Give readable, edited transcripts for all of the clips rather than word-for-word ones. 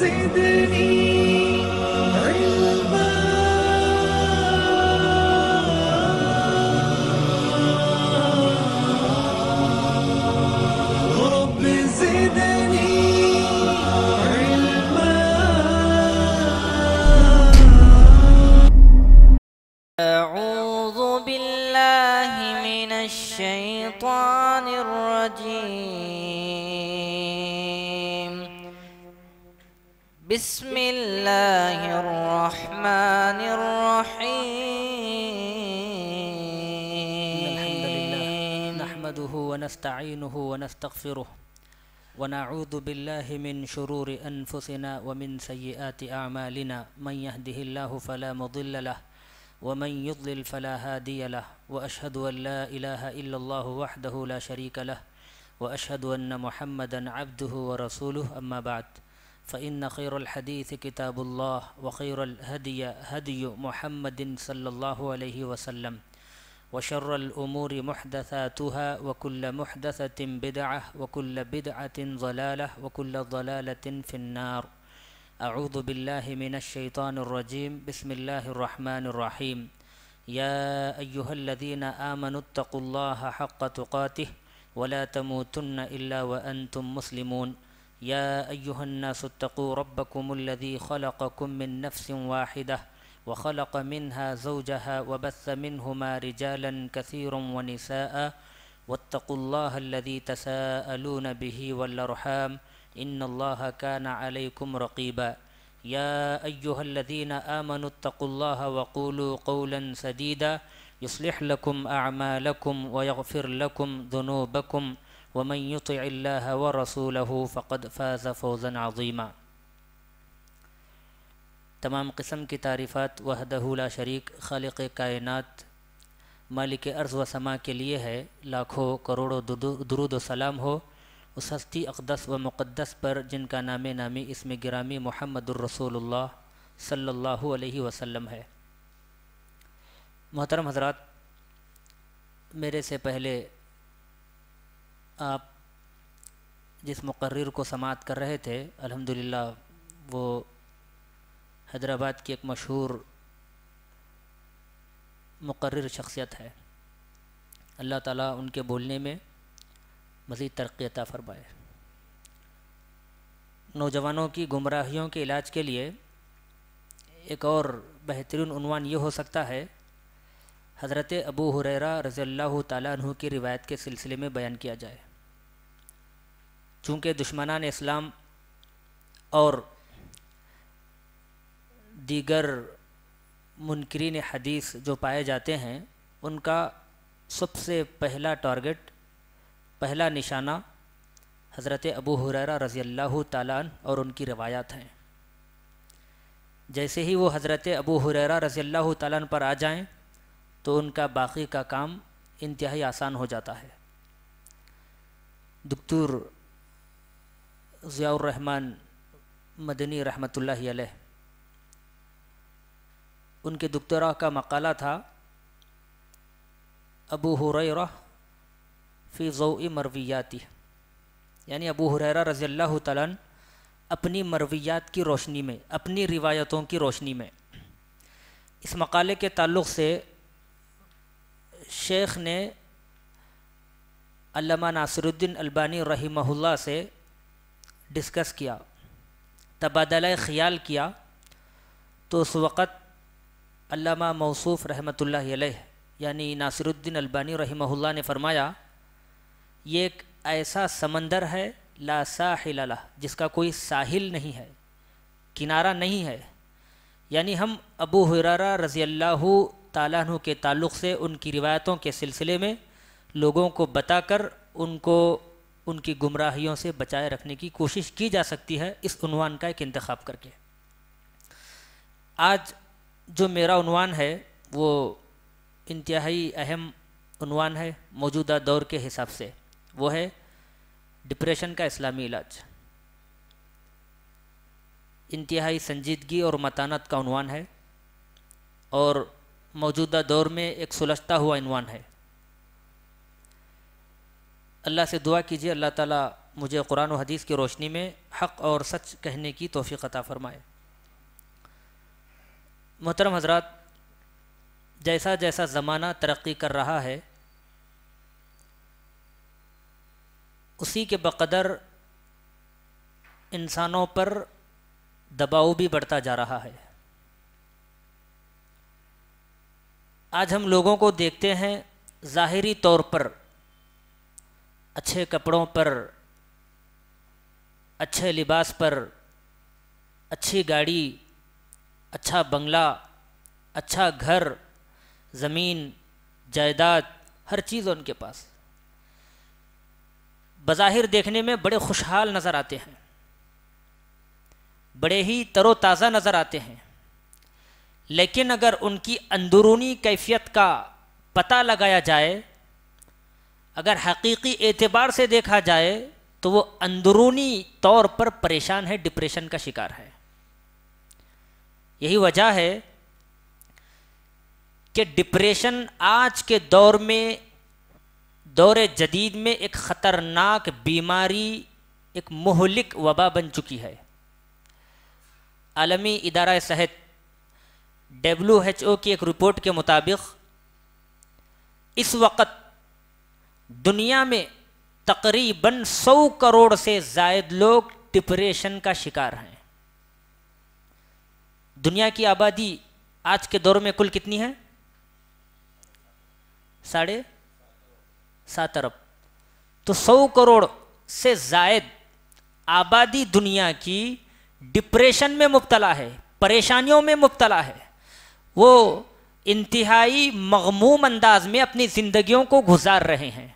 زدني علما رب زدني علما. أعوذ بالله من الشيطان الرجيم. بسم الله الرحمن الرحيم. الحمد لله نحمده ونستعينه ونستغفره ونعوذ بالله من شرور أنفسنا ومن سيئات أعمالنا. من يهده الله فلا مضل له ومن يضلل فلا هادي له وأشهد أن لا إله إلا الله وحده لا شريك له وأشهد أن محمدا عبده ورسوله. أما بعد فإن خير الحديث كتاب الله وخير الهدي هدي محمد صلى الله عليه وسلم وشر الأمور محدثاتها وكل محدثة بدعة وكل بدعة ضلالة وكل ضلالة في النار. أعوذ بالله من الشيطان الرجيم. بسم الله الرحمن الرحيم. يا أيها الذين آمنوا اتقوا الله حق تقاته ولا تموتن إلا وأنتم مسلمون. يا أيها الناس اتقوا ربكم الذي خلقكم من نفس واحدة وخلق منها زوجها وبث منهما رجالا كثيرا ونساء واتقوا الله الذي تساءلون به والأرحام إن الله كان عليكم رقيبا. يا أيها الذين آمنوا اتقوا الله وقولوا قولا سديدا يصلح لكم أعمالكم ويغفر لكم ذنوبكم ومن يطع الله ورسوله فقد فاز فوزا عظيما. تمام قسم کی تعریفات وحدہ لا شریک خالق کائنات مالک ارض و سما کے لیے ہے. لاکھوں کروڑوں درود و سلام ہو اس ہستی اقدس و مقدس پر جن کا نام نامی اسم گرامی محمد الرسول اللہ صلی اللہ علیہ وسلم ہے. محترم حضرات، میرے سے پہلے آپ جس مقرر کو سماعت کر رہے تھے الحمدللہ وہ حیدرآباد کی ایک مشہور مقرر شخصیت ہے. اللہ تعالیٰ ان کے بولنے میں مزید ترقی عطا فرمائے. نوجوانوں کی گمراہیوں کے علاج کے لیے ایک اور بہترین عنوان یہ ہو سکتا ہے، حضرت ابو ہریرہ رضی اللہ تعالیٰ عنہ کی روایت کے سلسلے میں بیان کیا جائے. چونکہ دشمنان اسلام اور دیگر منکرین حدیث جو پائے جاتے ہیں ان کا سب سے پہلا ٹارگٹ، پہلا نشانہ حضرت ابو ہریرہ رضی اللہ تعالیٰ عنہ اور ان کی روایات ہیں. جیسے ہی وہ حضرت ابو ہریرہ رضی اللہ تعالیٰ عنہ پر آ جائیں تو ان کا باقی کا کام انتہائی آسان ہو جاتا ہے. دکتور ضیاء الرحمن مدنی رحمۃ اللہ علیہ، ان کے دکتورا کا مقالہ تھا ابو ہریرہ فی ضوء مرویاتی، یعنی ابو ہریرہ رضی اللہ تعالیٰ عنہ اپنی مرویات کی روشنی میں، اپنی روایتوں کی روشنی میں. اس مقالے کے تعلق سے شیخ نے علامہ ناصر الدین البانی رحمہ اللہ سے ڈسکس کیا، تبادلہ خیال کیا، تو اس وقت علامہ موصوف رحمۃ اللہ علیہ یعنی ناصر الدین البانی رحمہ اللہ نے فرمایا یہ ایک ایسا سمندر ہے لا ساحل لہ، جس کا کوئی ساحل نہیں ہے، کنارہ نہیں ہے. یعنی ہم ابو ہریرہ رضی اللہ تعالیٰ عنہ کے تعلق سے ان کی روایتوں کے سلسلے میں لوگوں کو بتا کر ان کو ان کی گمراہیوں سے بچائے رکھنے کی کوشش کی جا سکتی ہے اس عنوان کا ایک انتخاب کر کے. آج جو میرا عنوان ہے وہ انتہائی اہم عنوان ہے موجودہ دور کے حساب سے، وہ ہے ڈپریشن کا اسلامی علاج. انتہائی سنجیدگی اور متانت کا عنوان ہے اور موجودہ دور میں ایک سلجھتا ہوا عنوان ہے. اللہ سے دعا کیجیے اللہ تعالیٰ مجھے قرآن و حدیث کی روشنی میں حق اور سچ کہنے کی توفیق عطا فرمائے۔ محترم حضرات، جیسا جیسا زمانہ ترقی کر رہا ہے اسی کے بقدر انسانوں پر دباؤ بھی بڑھتا جا رہا ہے۔ آج ہم لوگوں کو دیکھتے ہیں ظاہری طور پر اچھے کپڑوں پر، اچھے لباس پر، اچھی گاڑی، اچھا بنگلہ، اچھا گھر، زمین، جائیداد، ہر چیز ان کے پاس، بظاہر دیکھنے میں بڑے خوشحال نظر آتے ہیں، بڑے ہی تر و تازہ نظر آتے ہیں، لیکن اگر ان کی اندرونی کیفیت کا پتہ لگایا جائے، اگر حقیقی اعتبار سے دیکھا جائے تو وہ اندرونی طور پر پریشان ہے، ڈپریشن کا شکار ہے۔ یہی وجہ ہے کہ ڈپریشن آج کے دور میں، دور جدید میں ایک خطرناک بیماری، ایک مہلک وبا بن چکی ہے۔ عالمی ادارہ صحت WHO کی ایک رپورٹ کے مطابق اس وقت دنیا میں تقریباً 100 کروڑ سے زائد لوگ ڈپریشن کا شکار ہیں۔ دنیا کی آبادی آج کے دور میں کل کتنی ہے؟ 7.5 ارب۔ تو 100 کروڑ سے زائد آبادی دنیا کی ڈپریشن میں مبتلا ہے، پریشانیوں میں مبتلا ہے، وہ انتہائی مغموم انداز میں اپنی زندگیوں کو گزار رہے ہیں۔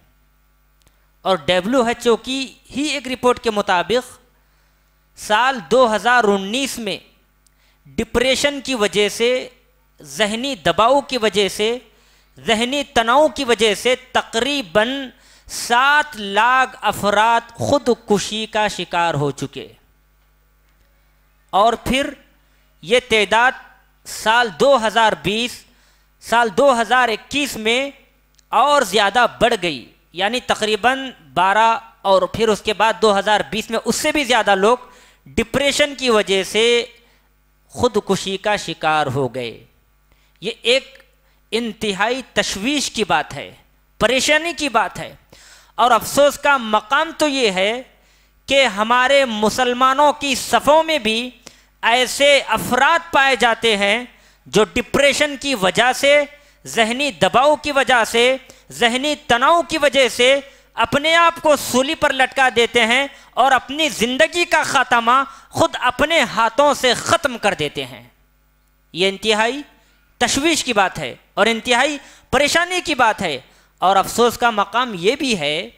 اور WHO کی ہی ایک رپورٹ کے مطابق سال 2019 میں ڈپریشن کی وجہ سے، ذہنی دباؤ کی وجہ سے، ذہنی تناؤ کی وجہ سے تقریباً 7 لاکھ افراد خودکشی کا شکار ہو چکے، اور پھر یہ تعداد سال 2021 میں اور زیادہ بڑھ گئی، یعنی تقریباً 12، اور پھر اس کے بعد 2020 میں اس سے بھی زیادہ لوگ ڈپریشن کی وجہ سے خودکشی کا شکار ہو گئے۔ یہ ایک انتہائی تشویش کی بات ہے، پریشانی کی بات ہے، اور افسوس کا مقام تو یہ ہے کہ ہمارے مسلمانوں کی صفوں میں بھی ایسے افراد پائے جاتے ہیں جو ڈپریشن کی وجہ سے، ذہنی دباؤ کی وجہ سے، ذہنی تناؤ کی وجہ سے اپنے آپ کو سولی پر لٹکا دیتے ہیں اور اپنی زندگی کا خاتمہ خود اپنے ہاتھوں سے ختم کر دیتے ہیں۔ یہ انتہائی تشویش کی بات ہے اور انتہائی پریشانی کی بات ہے، اور افسوس کا مقام یہ بھی ہے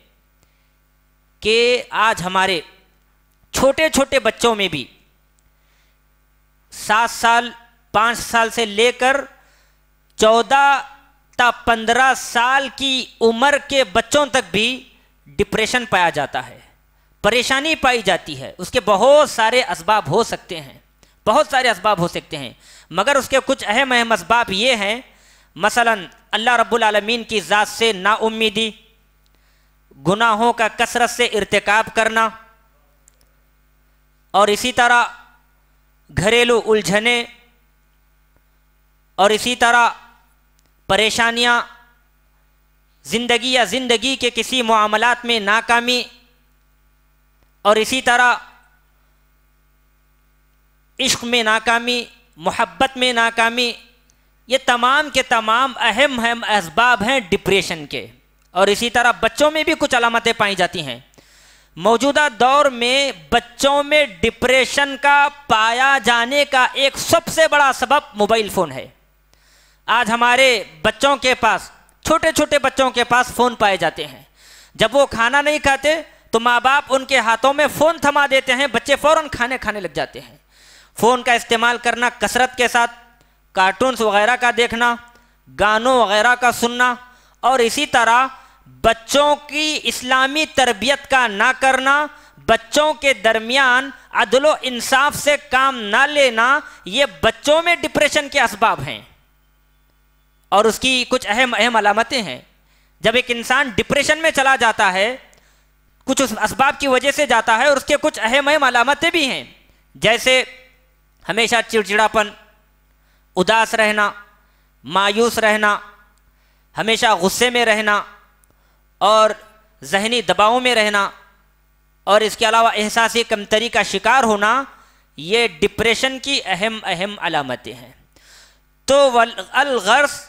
کہ آج ہمارے چھوٹے چھوٹے بچوں میں بھی 7 سال 5 سال سے لے کر 14 تا 15 سال کی عمر کے بچوں تک بھی ڈپریشن پایا جاتا ہے، پریشانی پائی جاتی ہے۔ اس کے بہت سارے اسباب ہو سکتے ہیں، بہت سارے اسباب ہو سکتے ہیں، مگر اس کے کچھ اہم اسباب یہ ہیں، مثلا اللہ رب العالمین کی ذات سے نا امیدی، گناہوں کا کثرت سے ارتکاب کرنا، اور اسی طرح گھریلو الجھنیں، اور اسی طرح پریشانیاں، زندگی کے کسی معاملات میں ناکامی، اور اسی طرح عشق میں ناکامی، محبت میں ناکامی، یہ تمام کے تمام اہم اسباب ہیں ڈپریشن کے۔ اور اسی طرح بچوں میں بھی کچھ علامتیں پائی جاتی ہیں۔ موجودہ دور میں بچوں میں ڈپریشن کا پایا جانے کا ایک سب سے بڑا سبب موبائل فون ہے۔ آج ہمارے بچوں کے پاس، چھوٹے چھوٹے بچوں کے پاس فون پائے جاتے ہیں۔ جب وہ کھانا نہیں کھاتے تو ماں باپ ان کے ہاتھوں میں فون تھما دیتے ہیں، بچے فوراً کھانے لگ جاتے ہیں۔ فون کا استعمال کرنا کثرت کے ساتھ، کارٹونز وغیرہ کا دیکھنا، گانوں وغیرہ کا سننا، اور اسی طرح بچوں کی اسلامی تربیت کا نہ کرنا، بچوں کے درمیان عدل و انصاف سے کام نہ لینا، یہ بچوں میں ڈپریشن کے اسباب ہیں۔ اور اس کی کچھ اہم علامتیں ہیں۔ جب ایک انسان ڈپریشن میں چلا جاتا ہے کچھ اسباب کی وجہ سے جاتا ہے اور اس کے کچھ اہم علامتیں بھی ہیں، جیسے ہمیشہ چڑچڑاپن، اداس رہنا، مایوس رہنا، ہمیشہ غصے میں رہنا اور ذہنی دباؤ میں رہنا، اور اس کے علاوہ احساسی کمتری کا شکار ہونا، یہ ڈپریشن کی اہم علامتیں ہیں۔ تو الغرض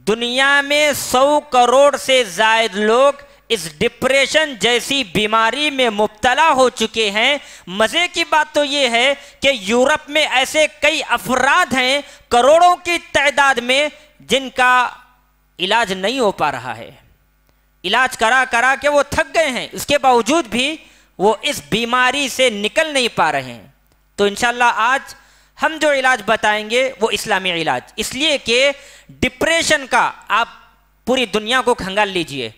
دنیا میں 100 کروڑ سے زائد لوگ اس ڈپریشن جیسی بیماری میں مبتلا ہو چکے ہیں۔ مزے کی بات تو یہ ہے کہ یورپ میں ایسے کئی افراد ہیں کروڑوں کی تعداد میں جن کا علاج نہیں ہو پا رہا ہے، علاج کرا کے وہ تھک گئے ہیں، اس کے باوجود بھی وہ اس بیماری سے نکل نہیں پا رہے ہیں۔ تو انشاءاللہ آج ہم جو علاج بتائیں گے وہ اسلامی علاج، اس لیے کہ ڈپریشن کا آپ پوری دنیا کو کھنگال لیجئے،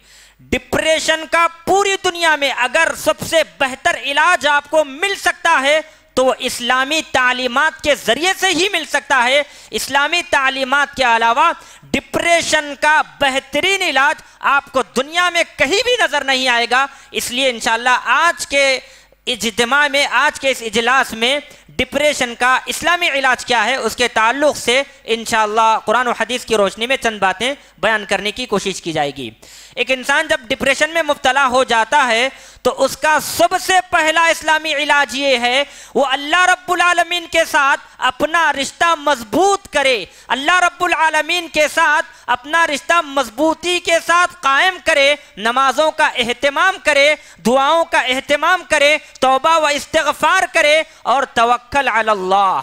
ڈپریشن کا پوری دنیا میں اگر سب سے بہتر علاج آپ کو مل سکتا ہے تو وہ اسلامی تعلیمات کے ذریعے سے ہی مل سکتا ہے۔ اسلامی تعلیمات کے علاوہ ڈپریشن کا بہترین علاج آپ کو دنیا میں کہیں بھی نظر نہیں آئے گا۔ اس لیے انشاءاللہ آج کے اجتماع میں، آج کے اس اجلاس میں ڈپریشن کا اسلامی علاج کیا ہے اس کے تعلق سے انشاءاللہ قرآن و حدیث کی روشنی میں چند باتیں بیان کرنے کی کوشش کی جائے گی۔ ایک انسان جب ڈپریشن میں مبتلا ہو جاتا ہے تو اس کا سب سے پہلا اسلامی علاج یہ ہے وہ اللہ رب العالمین کے ساتھ اپنا رشتہ مضبوط کرے، اللہ رب العالمین کے ساتھ اپنا رشتہ مضبوطی کے ساتھ قائم کرے، نمازوں کا اہتمام کرے، دعاؤں کا اہتمام کرے، توبہ و استغفار کرے اور توکل علی اللہ،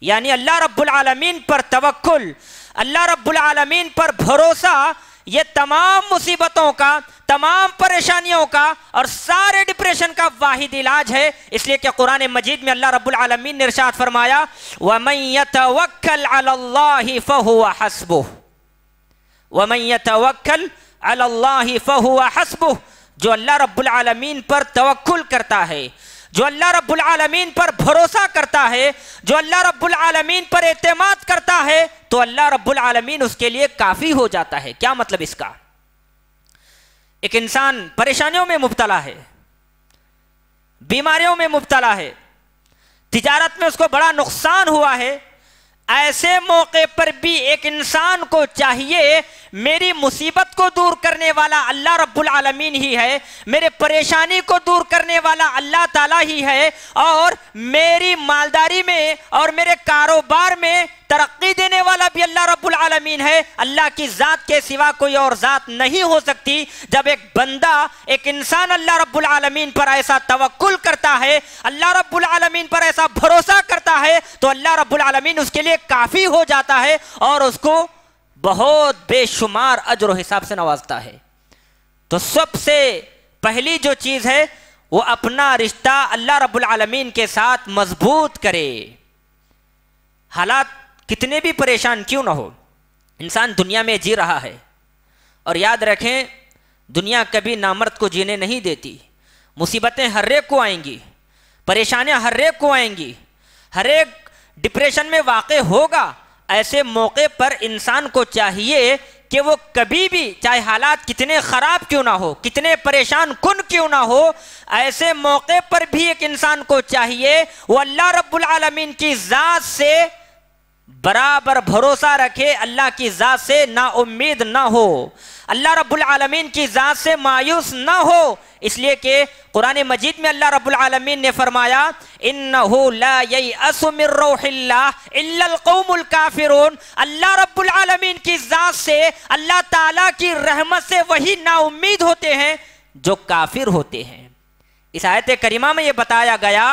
یعنی اللہ رب العالمین پر توکل، اللہ رب العالمین پر بھروسہ، یہ تمام مصیبتوں کا، تمام پریشانیوں کا اور سارے ڈپریشن کا واحد علاج ہے۔ اس لیے کہ قرآن مجید میں اللہ رب العالمین نے ارشاد فرمایا وَمَن يَتَوَكَّلْ عَلَى اللَّهِ فَهُوَ حَسْبُهُ وَمَن يَتَوَكَّلْ عَلَى اللَّهِ فَهُوَ حَسْبُهُ، جو اللہ رب العالمین پر توکل کرتا ہے، جو اللہ رب العالمین پر بھروسہ کرتا ہے، جو اللہ رب العالمین پر اعتماد کرتا ہے تو اللہ رب العالمین اس کے لیے کافی ہو جاتا ہے۔ کیا مطلب اس کا؟ ایک انسان پریشانیوں میں مبتلا ہے، بیماریوں میں مبتلا ہے، تجارت میں اس کو بڑا نقصان ہوا ہے، ایسے موقع پر بھی ایک انسان کو چاہیے میری مصیبت کو دور کرنے والا اللہ رب العالمین ہی ہے، میرے پریشانی کو دور کرنے والا اللہ تعالیٰ ہی ہے، اور میری مالداری میں اور میرے کاروبار میں ترقی دینے والا بھی اللہ رب العالمین ہے۔ اللہ کی ذات کے سوا کوئی اور ذات نہیں ہو سکتی۔ جب ایک بندہ، ایک انسان اللہ رب العالمین پر ایسا توکل کرتا ہے، اللہ رب العالمین پر ایسا بھروسہ کرتا ہے تو اللہ رب العالمین اس کے لیے کافی ہو جاتا ہے اور اس کو بہت بے شمار اجر و حساب سے نوازتا ہے۔ تو سب سے پہلی جو چیز ہے وہ اپنا رشتہ اللہ رب العالمین کے ساتھ مضبوط کرے۔ حالات کتنے بھی پریشان کیوں نہ ہو، انسان دنیا میں جی رہا ہے، اور یاد رکھیں دنیا کبھی نامرد کو جینے نہیں دیتی۔ مصیبتیں ہر ایک کو آئیں گی، پریشانیاں ہر ایک کو آئیں گی، ہر ایک ڈپریشن میں واقع ہوگا۔ ایسے موقع پر انسان کو چاہیے کہ وہ کبھی بھی، چاہے حالات کتنے خراب کیوں نہ ہو، کتنے پریشان کن کیوں نہ ہو، ایسے موقع پر بھی ایک انسان کو چاہیے وہ اللہ رب العالمین کی ذات سے برابر بھروسہ رکھے، اللہ کی ذات سے نا امید نہ ہو، اللہ رب العالمین کی ذات سے مایوس نہ ہو۔ اس لیے کہ قرآن مجید میں اللہ رب العالمین نے فرمایا اِنَّهُ لَا يَيْأَسُ مِن رَّوْحِ اللَّهِ إِلَّا الْقَوْمُ الْكَافِرُونَ، اللہ رب العالمین کی ذات سے، اللہ تعالیٰ کی رحمت سے وہی نا امید ہوتے ہیں جو کافر ہوتے ہیں۔ اس آیت کریمہ میں یہ بتایا گیا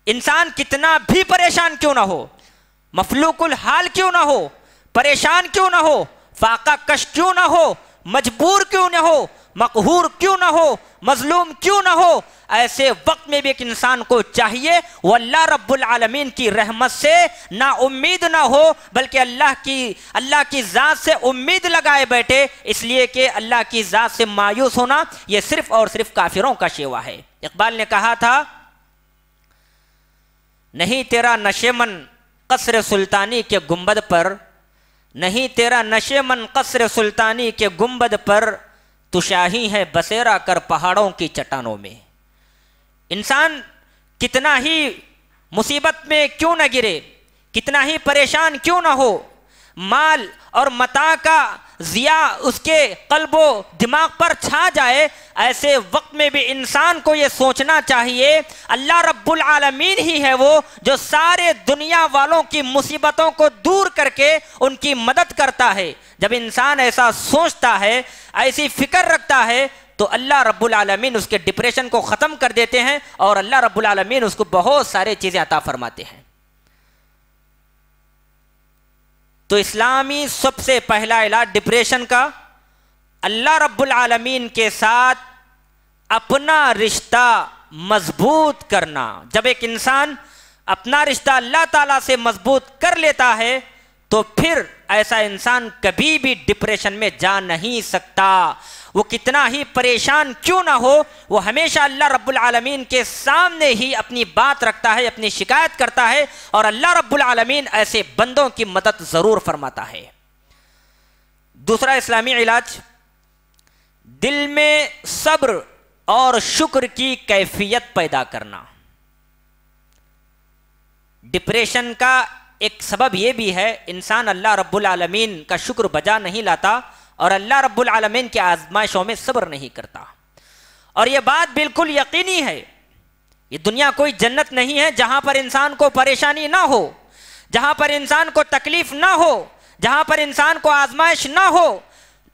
انسان کتنا بھی پریشان کیوں نہ ہو، مفلوق الحال کیوں نہ ہو، پریشان کیوں نہ ہو، فاقہ کش کیوں نہ ہو، مجبور کیوں نہ ہو، مقہور کیوں نہ ہو، مظلوم کیوں نہ ہو، ایسے وقت میں بھی ایک انسان کو چاہیے وہ اللہ رب العالمین کی رحمت سے نا امید نہ ہو، بلکہ اللہ کی ذات سے امید لگائے بیٹھے۔ اس لیے کہ اللہ کی ذات سے مایوس ہونا یہ صرف اور صرف کافروں کا شیوا ہے۔ اقبال نے کہا تھا نہیں تیرا نشے من قصر سلطانی کے گنبد پر، نہیں تیرا نشے من قصر سلطانی کے گنبد پر، تو شاہی ہے بسیرا کر پہاڑوں کی چٹانوں میں۔ انسان کتنا ہی مصیبت میں کیوں نہ گرے، کتنا ہی پریشان کیوں نہ ہو، مال اور متاع کا ضیاء اس کے قلب و دماغ پر چھا جائے، ایسے وقت میں بھی انسان کو یہ سوچنا چاہیے اللہ رب العالمین ہی ہے وہ جو سارے دنیا والوں کی مصیبتوں کو دور کر کے ان کی مدد کرتا ہے۔ جب انسان ایسا سوچتا ہے، ایسی فکر رکھتا ہے، تو اللہ رب العالمین اس کے ڈپریشن کو ختم کر دیتے ہیں اور اللہ رب العالمین اس کو بہت سارے چیزیں عطا فرماتے ہیں۔ تو اسلامی سب سے پہلا علاج ڈپریشن کا اللہ رب العالمین کے ساتھ اپنا رشتہ مضبوط کرنا۔ جب ایک انسان اپنا رشتہ اللہ تعالیٰ سے مضبوط کر لیتا ہے تو پھر ایسا انسان کبھی بھی ڈپریشن میں جا نہیں سکتا۔ وہ کتنا ہی پریشان کیوں نہ ہو، وہ ہمیشہ اللہ رب العالمین کے سامنے ہی اپنی بات رکھتا ہے، اپنی شکایت کرتا ہے، اور اللہ رب العالمین ایسے بندوں کی مدد ضرور فرماتا ہے۔ دوسرا اسلامی علاج، دل میں صبر اور شکر کی کیفیت پیدا کرنا۔ ڈپریشن کا ایک سبب یہ بھی ہے انسان اللہ رب العالمین کا شکر بجا نہیں لاتا اور اللہ رب العالمین کی آزمائشوں میں صبر نہیں کرتا۔ اور یہ بات بالکل یقینی ہے، یہ دنیا کوئی جنت نہیں ہے جہاں پر انسان کو پریشانی نہ ہو، جہاں پر انسان کو تکلیف نہ ہو، جہاں پر انسان کو آزمائش نہ ہو۔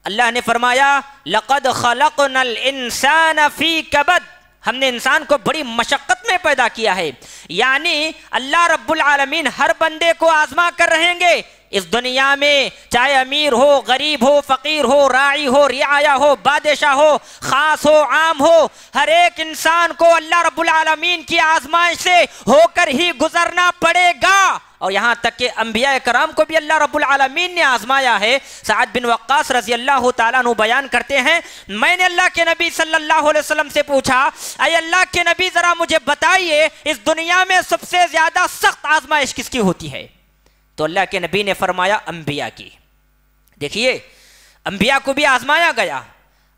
اللہ نے فرمایا لَقَدْ خَلَقْنَا الْإِنسَانَ فِي كَبَدٍ، ہم نے انسان کو بڑی مشقت میں پیدا کیا ہے، یعنی اللہ رب العالمین ہر بندے کو آزما کر رہیں گے اس دنیا میں، چاہے امیر ہو، غریب ہو، فقیر ہو، راعی ہو، رعایا ہو، بادشاہ ہو، خاص ہو، عام ہو، ہر ایک انسان کو اللہ رب العالمین کی آزمائش سے ہو کر ہی گزرنا پڑے گا۔ اور یہاں تک کہ انبیاء کرام کو بھی اللہ رب العالمین نے آزمایا ہے۔ سعد بن وقاص رضی اللہ تعالیٰ عنہ بیان کرتے ہیں، میں نے اللہ کے نبی صلی اللہ علیہ وسلم سے پوچھا، اے اللہ کے نبی ذرا مجھے بتائیے اس دنیا میں سب سے زیادہ سخت آزمائش کس کی ہوتی ہے؟ تو اللہ کے نبی نے فرمایا انبیاء کی۔ دیکھیے انبیاء کو بھی آزمایا گیا،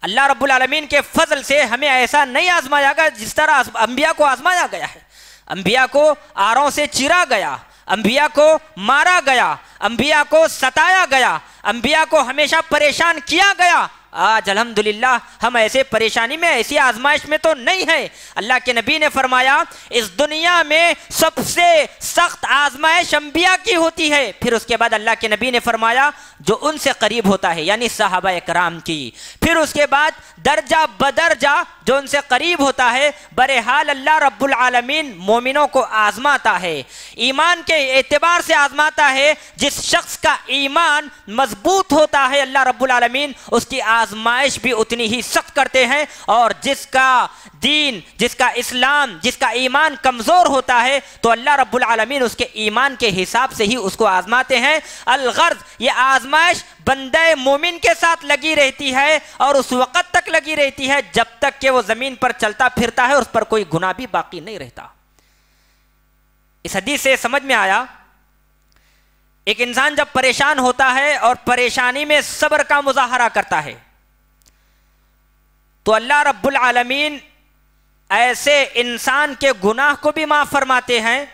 اللہ رب العالمین کے فضل سے ہمیں ایسا نہیں آزمایا گیا جس طرح انبیاء کو آزمایا گیا ہے۔ انبیاء کو آروں سے چیرا گیا، انبیاء کو مارا گیا، انبیاء کو ستایا گیا، انبیاء کو ہمیشہ پریشان کیا گیا۔ آج الحمدللہ ہم ایسے پریشانی میں، ایسی آزمائش میں تو نہیں ہیں۔ اللہ کے نبی نے فرمایا اس دنیا میں سب سے سخت آزمائش انبیاء کی ہوتی ہے۔ پھر اس کے بعد اللہ کے نبی نے فرمایا جو ان سے قریب ہوتا ہے، یعنی صحابہ کرام کی۔ پھر اس کے بعد درجہ بدرجہ جو ان سے قریب ہوتا ہے، بہرحال اللہ رب العالمین مومنوں کو آزماتا ہے، ایمان کے اعتبار سے آزماتا ہے۔ جس شخص کا ایمان مضبوط ہوتا ہے اللہ رب العالمین اس کی آزمائش بھی اتنی ہی سخت کرتے ہیں، اور جس کا دین، جس کا اسلام، جس کا ایمان کمزور ہوتا ہے تو اللہ رب العالمین اس کے ایمان کے حساب سے ہی اس کو آزماتے ہیں۔ الغرض یہ آزمائش بندہ مومن کے ساتھ لگی رہتی ہے اور اس وقت تک لگی رہتی ہے جب تک کہ وہ زمین پر چلتا پھرتا ہے اور اس پر کوئی گناہ بھی باقی نہیں رہتا۔ اس حدیث سے سمجھ میں آیا ایک انسان جب پریشان ہوتا ہے اور پریشانی میں صبر کا مظاہرہ کرتا ہے تو اللہ رب العالمین ایسے انسان کے گناہ کو بھی معاف فرماتے ہیں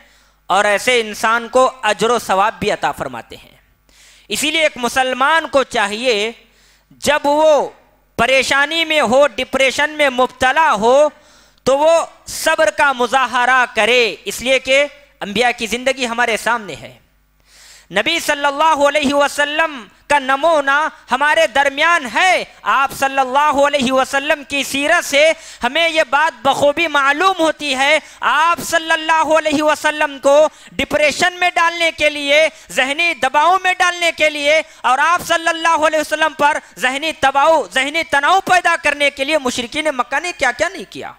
اور ایسے انسان کو اجر و ثواب بھی عطا فرماتے ہیں۔ اسی لیے ایک مسلمان کو چاہیے جب وہ پریشانی میں ہو، ڈپریشن میں مبتلا ہو، تو وہ صبر کا مظاہرہ کرے، اس لیے کہ انبیاء کی زندگی ہمارے سامنے ہے۔ نبی صلی اللہ علیہ وسلم کا نمونہ ہمارے درمیان ہے۔ آپ صلی اللہ علیہ وسلم کی سیرت سے ہمیں یہ بات بخوبی معلوم ہوتی ہے۔ آپ صلی اللہ علیہ وسلم کو ڈپریشن میں ڈالنے کے لیے، ذہنی دباؤ میں ڈالنے کے لیے، اور آپ صلی اللہ علیہ وسلم پر ذہنی تناؤ پیدا کرنے کے لیے مشرکین مکہ نے کیا کیا نہیں کیا۔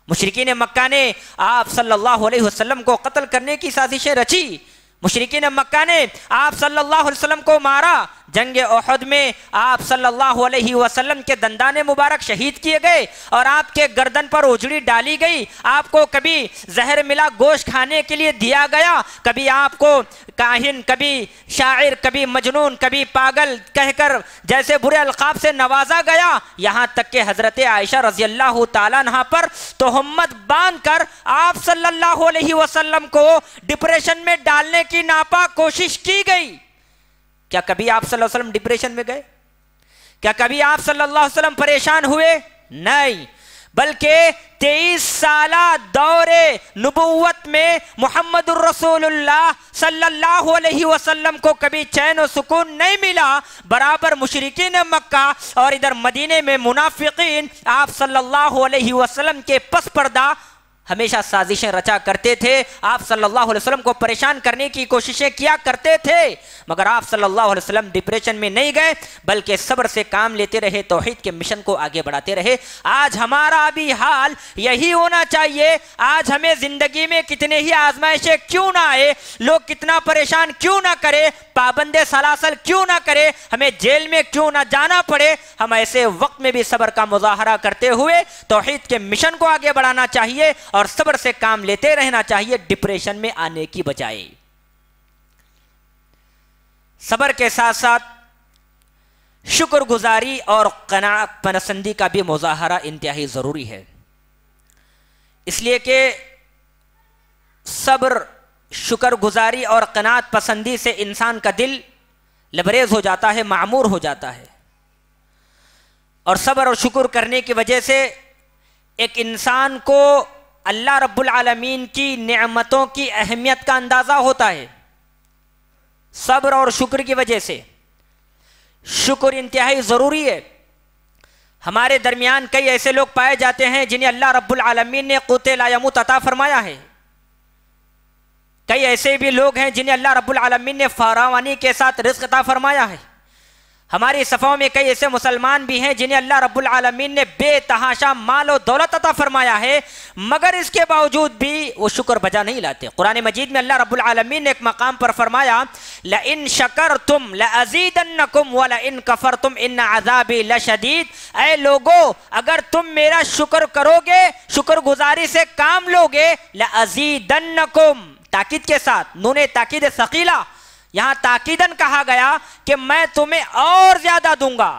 مشرکین مکہ نے آپ صلی اللہ علیہ وسلم کو قتل کرنے کی سازشیں رچی، مشرکین مکہ نے آپ صلی اللہ علیہ وسلم کو مارا، جنگ احد میں آپ صلی اللہ علیہ وسلم کے دندان مبارک شہید کیے گئے اور آپ کے گردن پر اجڑی ڈالی گئی، آپ کو کبھی زہر ملا گوشت کھانے کے لیے دیا گیا، کبھی آپ کو کاہن، کبھی شاعر، کبھی مجنون، کبھی پاگل کہہ کر جیسے برے القاب سے نوازا گیا، یہاں تک کہ حضرت عائشہ رضی اللہ تعالیٰ عنہ پر تہمت باندھ کر آپ صلی اللہ علیہ وسلم کو ڈپریشن میں ڈالنے کی ناپاک کوشش کی گئی۔ کیا کبھی آپ صلی اللہ علیہ وسلم ڈپریشن میں گئے؟ کیا کبھی آپ صلی اللہ علیہ وسلم پریشان ہوئے؟ نہیں، بلکہ 23 سالہ دور نبوت میں محمد الرسول اللہ صلی اللہ علیہ وسلم کو کبھی چین و سکون نہیں ملا، برابر مشرکین مکہ اور ادھر مدینے میں منافقین آپ صلی اللہ علیہ وسلم کے پس پردہ ہمیشہ سازشیں رچا کرتے تھے، آپ صلی اللہ علیہ وسلم کو پریشان کرنے کی کوششیں کیا کرتے تھے، مگر آپ صلی اللہ علیہ وسلم ڈپریشن میں نہیں گئے بلکہ صبر سے کام لیتے رہے، توحید کے مشن کو آگے بڑھاتے رہے۔ آج ہمارا بھی حال یہی ہونا چاہیے۔ آج ہمیں زندگی میں کتنے ہی آزمائشیں کیوں نہ آئے، لوگ کتنا پریشان کیوں نہ کرے، پابند سلاسل کیوں نہ کرے، ہمیں جیل میں کیوں نہ جانا پڑے، ہم ایسے وقت میں بھی صبر کا مظاہرہ کرتے ہوئے توحید کے مشن کو آگے بڑھانا چاہیے اور صبر سے کام لیتے رہنا چاہیے، ڈپریشن میں آنے کی بجائے۔ صبر کے ساتھ ساتھ شکر گزاری اور قناعت پسندی کا بھی مظاہرہ انتہائی ضروری ہے، اس لیے کہ صبر، شکر گزاری اور قناعت پسندی سے انسان کا دل لبریز ہو جاتا ہے، معمور ہو جاتا ہے، اور صبر اور شکر کرنے کی وجہ سے ایک انسان کو اللہ رب العالمین کی نعمتوں کی اہمیت کا اندازہ ہوتا ہے۔ صبر اور شکر کی وجہ سے شکر انتہائی ضروری ہے۔ ہمارے درمیان کئی ایسے لوگ پائے جاتے ہیں جنہیں اللہ رب العالمین نے قوت لا یموت عطا فرمایا ہے، کئی ایسے بھی لوگ ہیں جنہیں اللہ رب العالمین نے فراوانی کے ساتھ رزق عطا فرمایا ہے۔ ہماری صفوں میں کئی ایسے مسلمان بھی ہیں جنہیں اللہ رب العالمین نے بے تحاشا مال و دولت عطا فرمایا ہے، مگر اس کے باوجود بھی وہ شکر بجا نہیں لاتے۔ قرآن مجید میں اللہ رب العالمین نے ایک مقام پر فرمایا لَإِن شَكَرْتُمْ لَأَزِيدَنَّكُمْ وَلَإِن كَفَرْتُمْ إِنَّ عَذَابِي لَشَدِيدٌ۔ اے لوگو، اگر تم میرا شکر کرو گے، شکر گزاری سے کام لو گے، لَأَزِيدَنَّكُمْ، تاکید کے ساتھ، نون تاکید ثقیلہ، یہاں تاکیدن کہا گیا کہ میں تمہیں اور زیادہ دوں گا،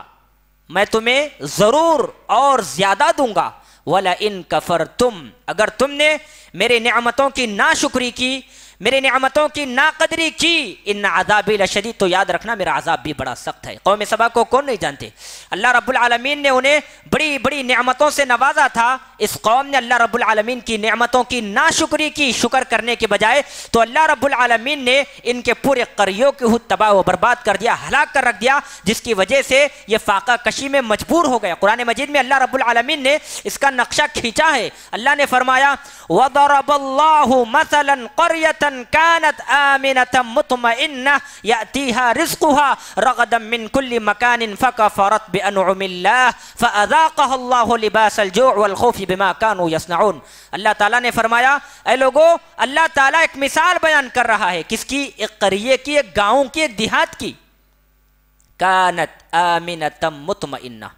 میں تمہیں ضرور اور زیادہ دوں گا۔ وَلَئِن كَفَرْتُمْ، اگر تم نے میرے نعمتوں کی ناشکری کی، میرے نعمتوں کی ناقدری کی، ان عذابی لشدید، تو یاد رکھنا میرا عذاب بھی بڑا سخت ہے۔ قوم سبا کو کون نہیں جانتے؟ اللہ رب العالمین نے انہیں بڑی بڑی نعمتوں سے نوازا تھا، اس قوم نے اللہ رب العالمین کی نعمتوں کی ناشکری کی، شکر کرنے کے بجائے، تو اللہ رب العالمین نے ان کے پورے قریوں کو تباہ و برباد کر دیا، ہلاک کر رکھ دیا، جس کی وجہ سے یہ فاقہ کشی میں مجبور ہو گئے۔ قرآن مجید میں اللہ رب العالمین نے اس کا نقشہ کھینچا ہے۔ اللہ نے فرمایا وَضَرَبَ اللَّهُ مَثَلًا قَرْيَةً كانت آمنة مطمئنة يأتيها رزقها رغدا من كل مكان فكفرت بأنعم الله فأذاقها الله لباس الجوع والخوف بما كانوا يصنعون۔ اللہ تعالیٰ نے فرمایا اے لوگو، اللہ تعالیٰ ایک مثال بیان کر رہا ہے، کس کی؟ ایک قریے کی، ایک گاؤں کی، ایک دیہات کی۔ كانت آمنة مطمئنة،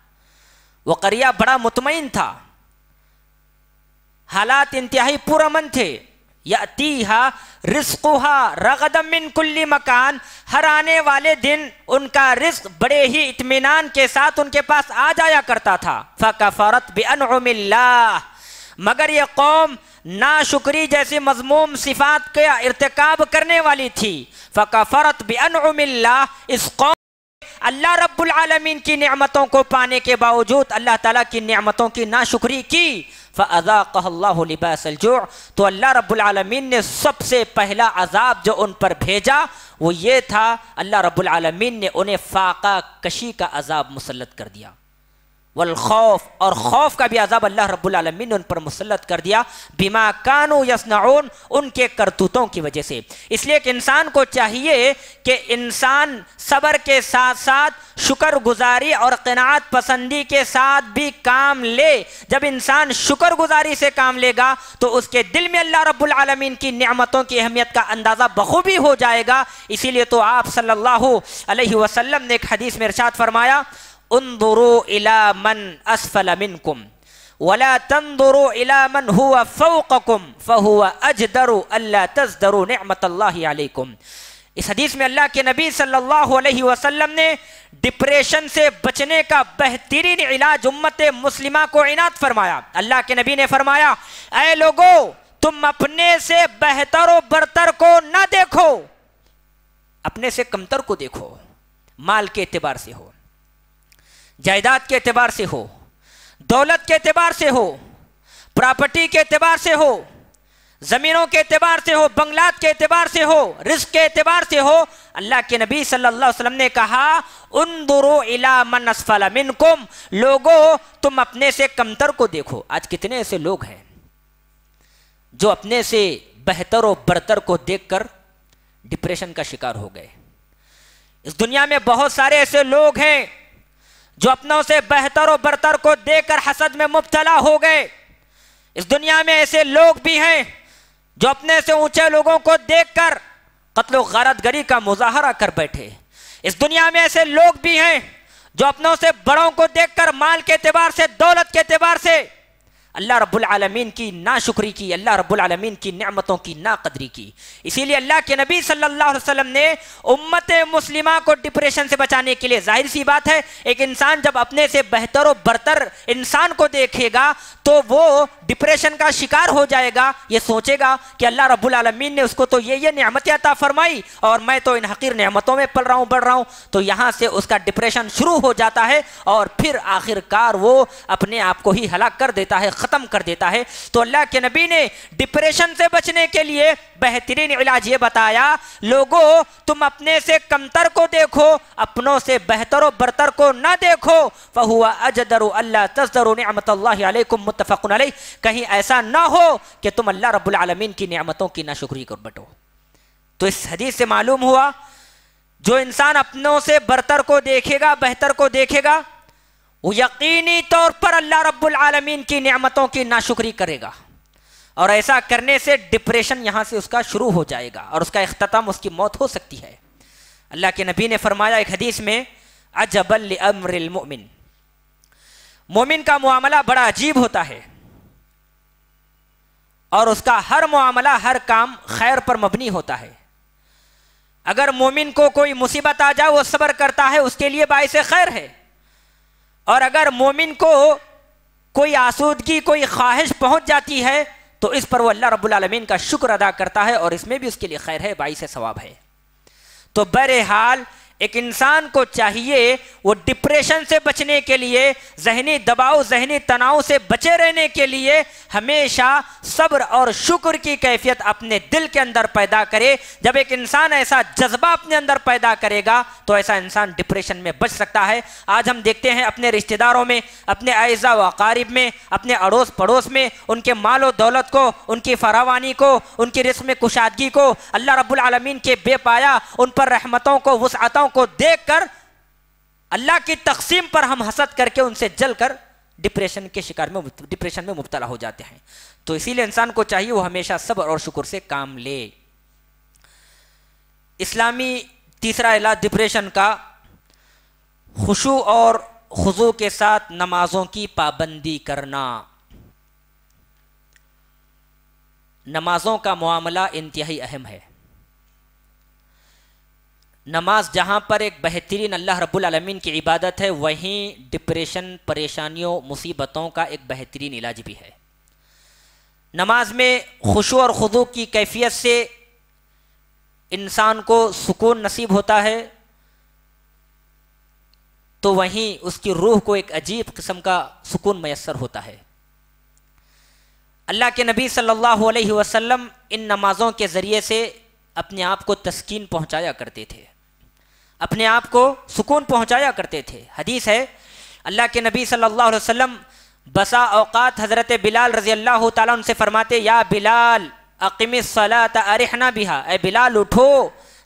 وہ قریہ بڑا مطمئن تھا، حالات انتہائی پرامن تھے۔ یاتیہا رزقہا رغدا من کل مکان، ہر آنے والے دن ان کا رزق بڑے ہی اطمینان کے ساتھ ان کے پاس آ جایا کرتا تھا۔ فکفرت بانعم اللہ، مگر یہ قوم ناشکری جیسی مذموم صفات کا ارتکاب کرنے والی تھی۔ فکفرت بانعم اللہ، اس قوم اللہ رب العالمین کی نعمتوں کو پانے کے باوجود اللہ تعالیٰ کی نعمتوں کی ناشکری کی۔ فَأَذَاقَهَا اللَّهُ لِبَاسَ الْجُوعِ، تو اللہ رب العالمین نے سب سے پہلا عذاب جو ان پر بھیجا وہ یہ تھا، اللہ رب العالمین نے انہیں فاقہ کشی کا عذاب مسلط کر دیا۔ والخوف، اور خوف کا بھی عذاب اللہ رب العالمین نے ان پر مسلط کر دیا، بما کانوا یصنعون، ان کے کرتوتوں کی وجہ سے۔ اس لیے کہ انسان کو چاہیے کہ انسان صبر کے ساتھ ساتھ شکر گزاری اور قناعت پسندی کے ساتھ بھی کام لے۔ جب انسان شکر گزاری سے کام لے گا تو اس کے دل میں اللہ رب العالمین کی نعمتوں کی اہمیت کا اندازہ بخوبی ہو جائے گا۔ اسی لیے تو آپ صلی اللہ علیہ وسلم نے ایک حدیث میں ارشاد فرمایا، انظروا الى من اسفل منکم ولا تنظروا الى من هو فوقکم فهو اجدر الا تزدروا نعمت اللہ علیکم۔ اس حدیث میں اللہ کے نبی صلی اللہ علیہ وسلم نے ڈپریشن سے بچنے کا بہترین علاج امت مسلمہ کو عنایت فرمایا۔ اللہ کے نبی نے فرمایا، اے لوگو، تم اپنے سے بہتر و برتر کو نہ دیکھو، اپنے سے کمتر کو دیکھو، مال کے اعتبار سے ہو، جائیداد کے اعتبار سے ہو، دولت کے اعتبار سے ہو، پراپرٹی کے اعتبار سے ہو، زمینوں کے اعتبار سے ہو، بنگلات کے اعتبار سے ہو، رزق کے اعتبار سے ہو۔ اللہ کے نبی صلی اللہ علیہ وسلم نے کہا، انظروا الی من اسفل منکم، لوگو تم اپنے سے کمتر کو دیکھو۔ آج کتنے ایسے لوگ ہیں جو اپنے سے بہتر و برتر کو دیکھ کر ڈپریشن کا شکار ہو گئے۔ اس دنیا میں بہت سارے ایسے لوگ ہیں جو اپنوں سے بہتر و برتر کو دیکھ کر حسد میں مبتلا ہو گئے۔ اس دنیا میں ایسے لوگ بھی ہیں جو اپنے سے اونچے لوگوں کو دیکھ کر قتل و غارت گری کا مظاہرہ کر بیٹھے۔ اس دنیا میں ایسے لوگ بھی ہیں جو اپنوں سے بڑوں کو دیکھ کر مال کے اعتبار سے، دولت کے اعتبار سے اللہ رب العالمین کی ناشکری کی، اللہ رب العالمین کی نعمتوں کی ناقدری کی۔ اسی لیے اللہ کے نبی صلی اللہ علیہ وسلم نے امت مسلمہ کو ڈپریشن سے بچانے کے لیے، ظاہر سی بات ہے ایک انسان جب اپنے سے بہتر و برتر انسان کو دیکھے گا تو وہ ڈپریشن کا شکار ہو جائے گا۔ یہ سوچے گا کہ اللہ رب العالمین نے اس کو تو یہ نعمتیں عطا فرمائی اور میں تو ان حقیر نعمتوں میں پل رہا ہوں، بڑھ رہا ہوں، تو یہاں سے اس کا ڈپریشن شروع ہو جاتا ہے اور پھر آخر کار وہ اپنے آپ کو ہی ہلاک کر دیتا ہے، ختم کر دیتا ہے۔ تو اللہ کے نبی نے ڈپریشن سے بچنے کے لیے بہترین علاج یہ بتایا، لوگو تم اپنے سے کمتر کو دیکھو، اپنوں سے بہتر و برتر کو نہ دیکھو، فَهُوَ أَجْدَرُ أَلَّا تَزْدَرُوا نِعْمَةَ اللَّهِ عَلَيْكُمْ متفق علیہ۔ کہیں ایسا نہ ہو کہ تم اللہ رب العالمین کی نعمتوں کی ناشکری کر بٹو۔ تو اس حدیث سے معلوم ہوا جو انسان اپنوں سے برتر کو دیکھے گا، بہتر کو دیکھے گا، وہ یقینی طور پر اللہ رب العالمین کی نعمتوں کی ناشکری کرے گا، اور ایسا کرنے سے ڈپریشن یہاں سے اس کا شروع ہو جائے گا اور اس کا اختتام اس کی موت ہو سکتی ہے۔ اللہ کے نبی نے فرمایا ایک حدیث میں، عجبا لامر المؤمن، مومن کا معاملہ بڑا عجیب ہوتا ہے اور اس کا ہر معاملہ، ہر کام خیر پر مبنی ہوتا ہے۔ اگر مومن کو کوئی مصیبت آ جائے وہ صبر کرتا ہے، اس کے لیے باعث خیر ہے، اور اگر مومن کو کوئی آسودگی، کوئی خواہش پہنچ جاتی ہے تو اس پر وہ اللہ رب العالمین کا شکر ادا کرتا ہے اور اس میں بھی اس کے لیے خیر ہے، باعث ثواب ہے۔ تو بہرحال ایک انسان کو چاہیے وہ ڈپریشن سے بچنے کے لیے، ذہنی دباؤ، ذہنی تناؤ سے بچے رہنے کے لیے ہمیشہ صبر اور شکر کی کیفیت اپنے دل کے اندر پیدا کرے۔ جب ایک انسان ایسا جذبہ اپنے اندر پیدا کرے گا تو ایسا انسان ڈپریشن میں بچ سکتا ہے۔ آج ہم دیکھتے ہیں اپنے رشتہ داروں میں، اپنے اعزاء و اقارب میں، اپنے اڑوس پڑوس میں، ان کے مال و دولت کو، ان کی فراوانی کو، ان کی رزق میں کشادگی کو، اللہ رب العالمین کے بے پایا ان پر رحمتوں کو، وسعتوں کو دیکھ کر اللہ کی تقسیم پر ہم حسد کر کے ان سے جل کر ڈپریشن کے شکار میں، ڈپریشن میں مبتلا ہو جاتے ہیں۔ تو اسی لیے انسان کو چاہیے وہ ہمیشہ صبر اور شکر سے کام لے۔ اسلامی تیسرا علاج ڈپریشن کا، خشوع اور خضوع کے ساتھ نمازوں کی پابندی کرنا۔ نمازوں کا معاملہ انتہائی اہم ہے۔ نماز جہاں پر ایک بہترین اللہ رب العالمین کی عبادت ہے، وہیں ڈپریشن، پریشانیوں، مصیبتوں کا ایک بہترین علاج بھی ہے۔ نماز میں خشوع اور خضوع کی کیفیت سے انسان کو سکون نصیب ہوتا ہے، تو وہیں اس کی روح کو ایک عجیب قسم کا سکون میسر ہوتا ہے۔ اللہ کے نبی صلی اللہ علیہ وسلم ان نمازوں کے ذریعے سے اپنے آپ کو تسکین پہنچایا کرتے تھے، اپنے آپ کو سکون پہنچایا کرتے تھے۔ حدیث ہے، اللہ کے نبی صلی اللہ علیہ وسلم بسا اوقات حضرت بلال رضی اللہ تعالیٰ ان سے فرماتے یا بلال اقم الصلاۃ ارحنا بہا، اے بلال اٹھو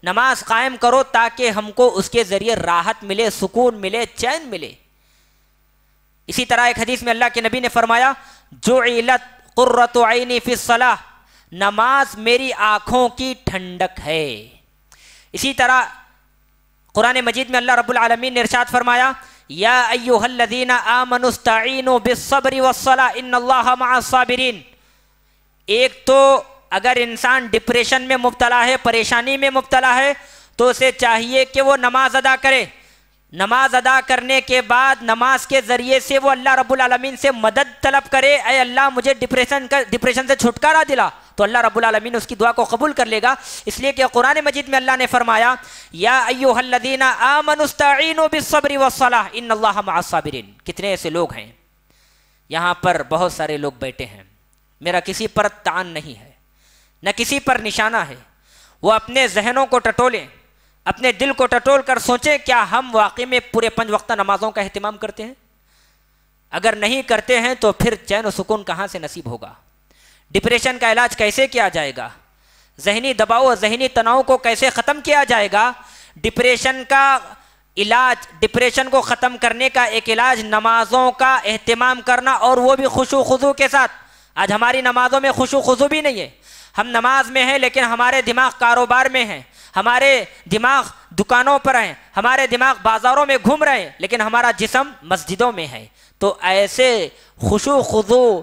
نماز قائم کرو تاکہ ہم کو اس کے ذریعے راحت ملے، سکون ملے، چین ملے۔ اسی طرح ایک حدیث میں اللہ کے نبی نے فرمایا جعلت قرۃ عینی فی الصلاۃ، نماز میری آنکھوں کی ٹھنڈک ہے۔ اسی طرح قرآن مجید میں اللہ رب العالمین نے ارشاد فرمایا یا ایھا الذین آمنوا استعینوا بالصبر والصلاۃ ان اللہ مع الصابرین۔ ایک تو اگر انسان ڈپریشن میں مبتلا ہے، پریشانی میں مبتلا ہے، تو اسے چاہیے کہ وہ نماز ادا کرے۔ نماز ادا کرنے کے بعد نماز کے ذریعے سے وہ اللہ رب العالمین سے مدد طلب کرے، اے اللہ مجھے ڈپریشن سے چھٹکارا دلا، تو اللہ رب العالمین اس کی دعا کو قبول کر لے گا۔ اس لیے کہ قرآن مجید میں اللہ نے فرمایا یا ایھا الذین آمنوا استعینوا بالصبر والصلاۃ ان اللہ مع الصابرین۔ کتنے ایسے لوگ ہیں یہاں پر، بہت سارے لوگ بیٹھے ہیں، میرا کسی پر تعان نہیں ہے، نہ کسی پر نشانہ ہے، وہ اپنے ذہنوں کو ٹٹولیں، اپنے دل کو ٹٹول کر سوچیں کیا ہم واقعی میں پورے 5 وقتہ نمازوں کا اہتمام کرتے ہیں؟ اگر نہیں کرتے ہیں تو پھر چین و سکون کہاں سے نصیب ہوگا؟ ڈپریشن کا علاج کیسے کیا جائے گا؟ ذہنی دباؤ اور ذہنی تناؤ کو کیسے ختم کیا جائے گا؟ ڈپریشن کا علاج، ڈپریشن کو ختم کرنے کا ایک علاج نمازوں کا اہتمام کرنا، اور وہ بھی خشوع و خضوع کے ساتھ۔ آج ہماری نمازوں میں خشوع و خضوع بھی نہیں ہے، ہم نماز میں ہیں لیکن ہمارے دماغ کاروبار میں ہیں، ہمارے دماغ دکانوں پر ہیں، ہمارے دماغ بازاروں میں گھوم رہے ہیں، لیکن ہمارا جسم مسجدوں میں ہے۔ تو ایسے خشوع خضوع،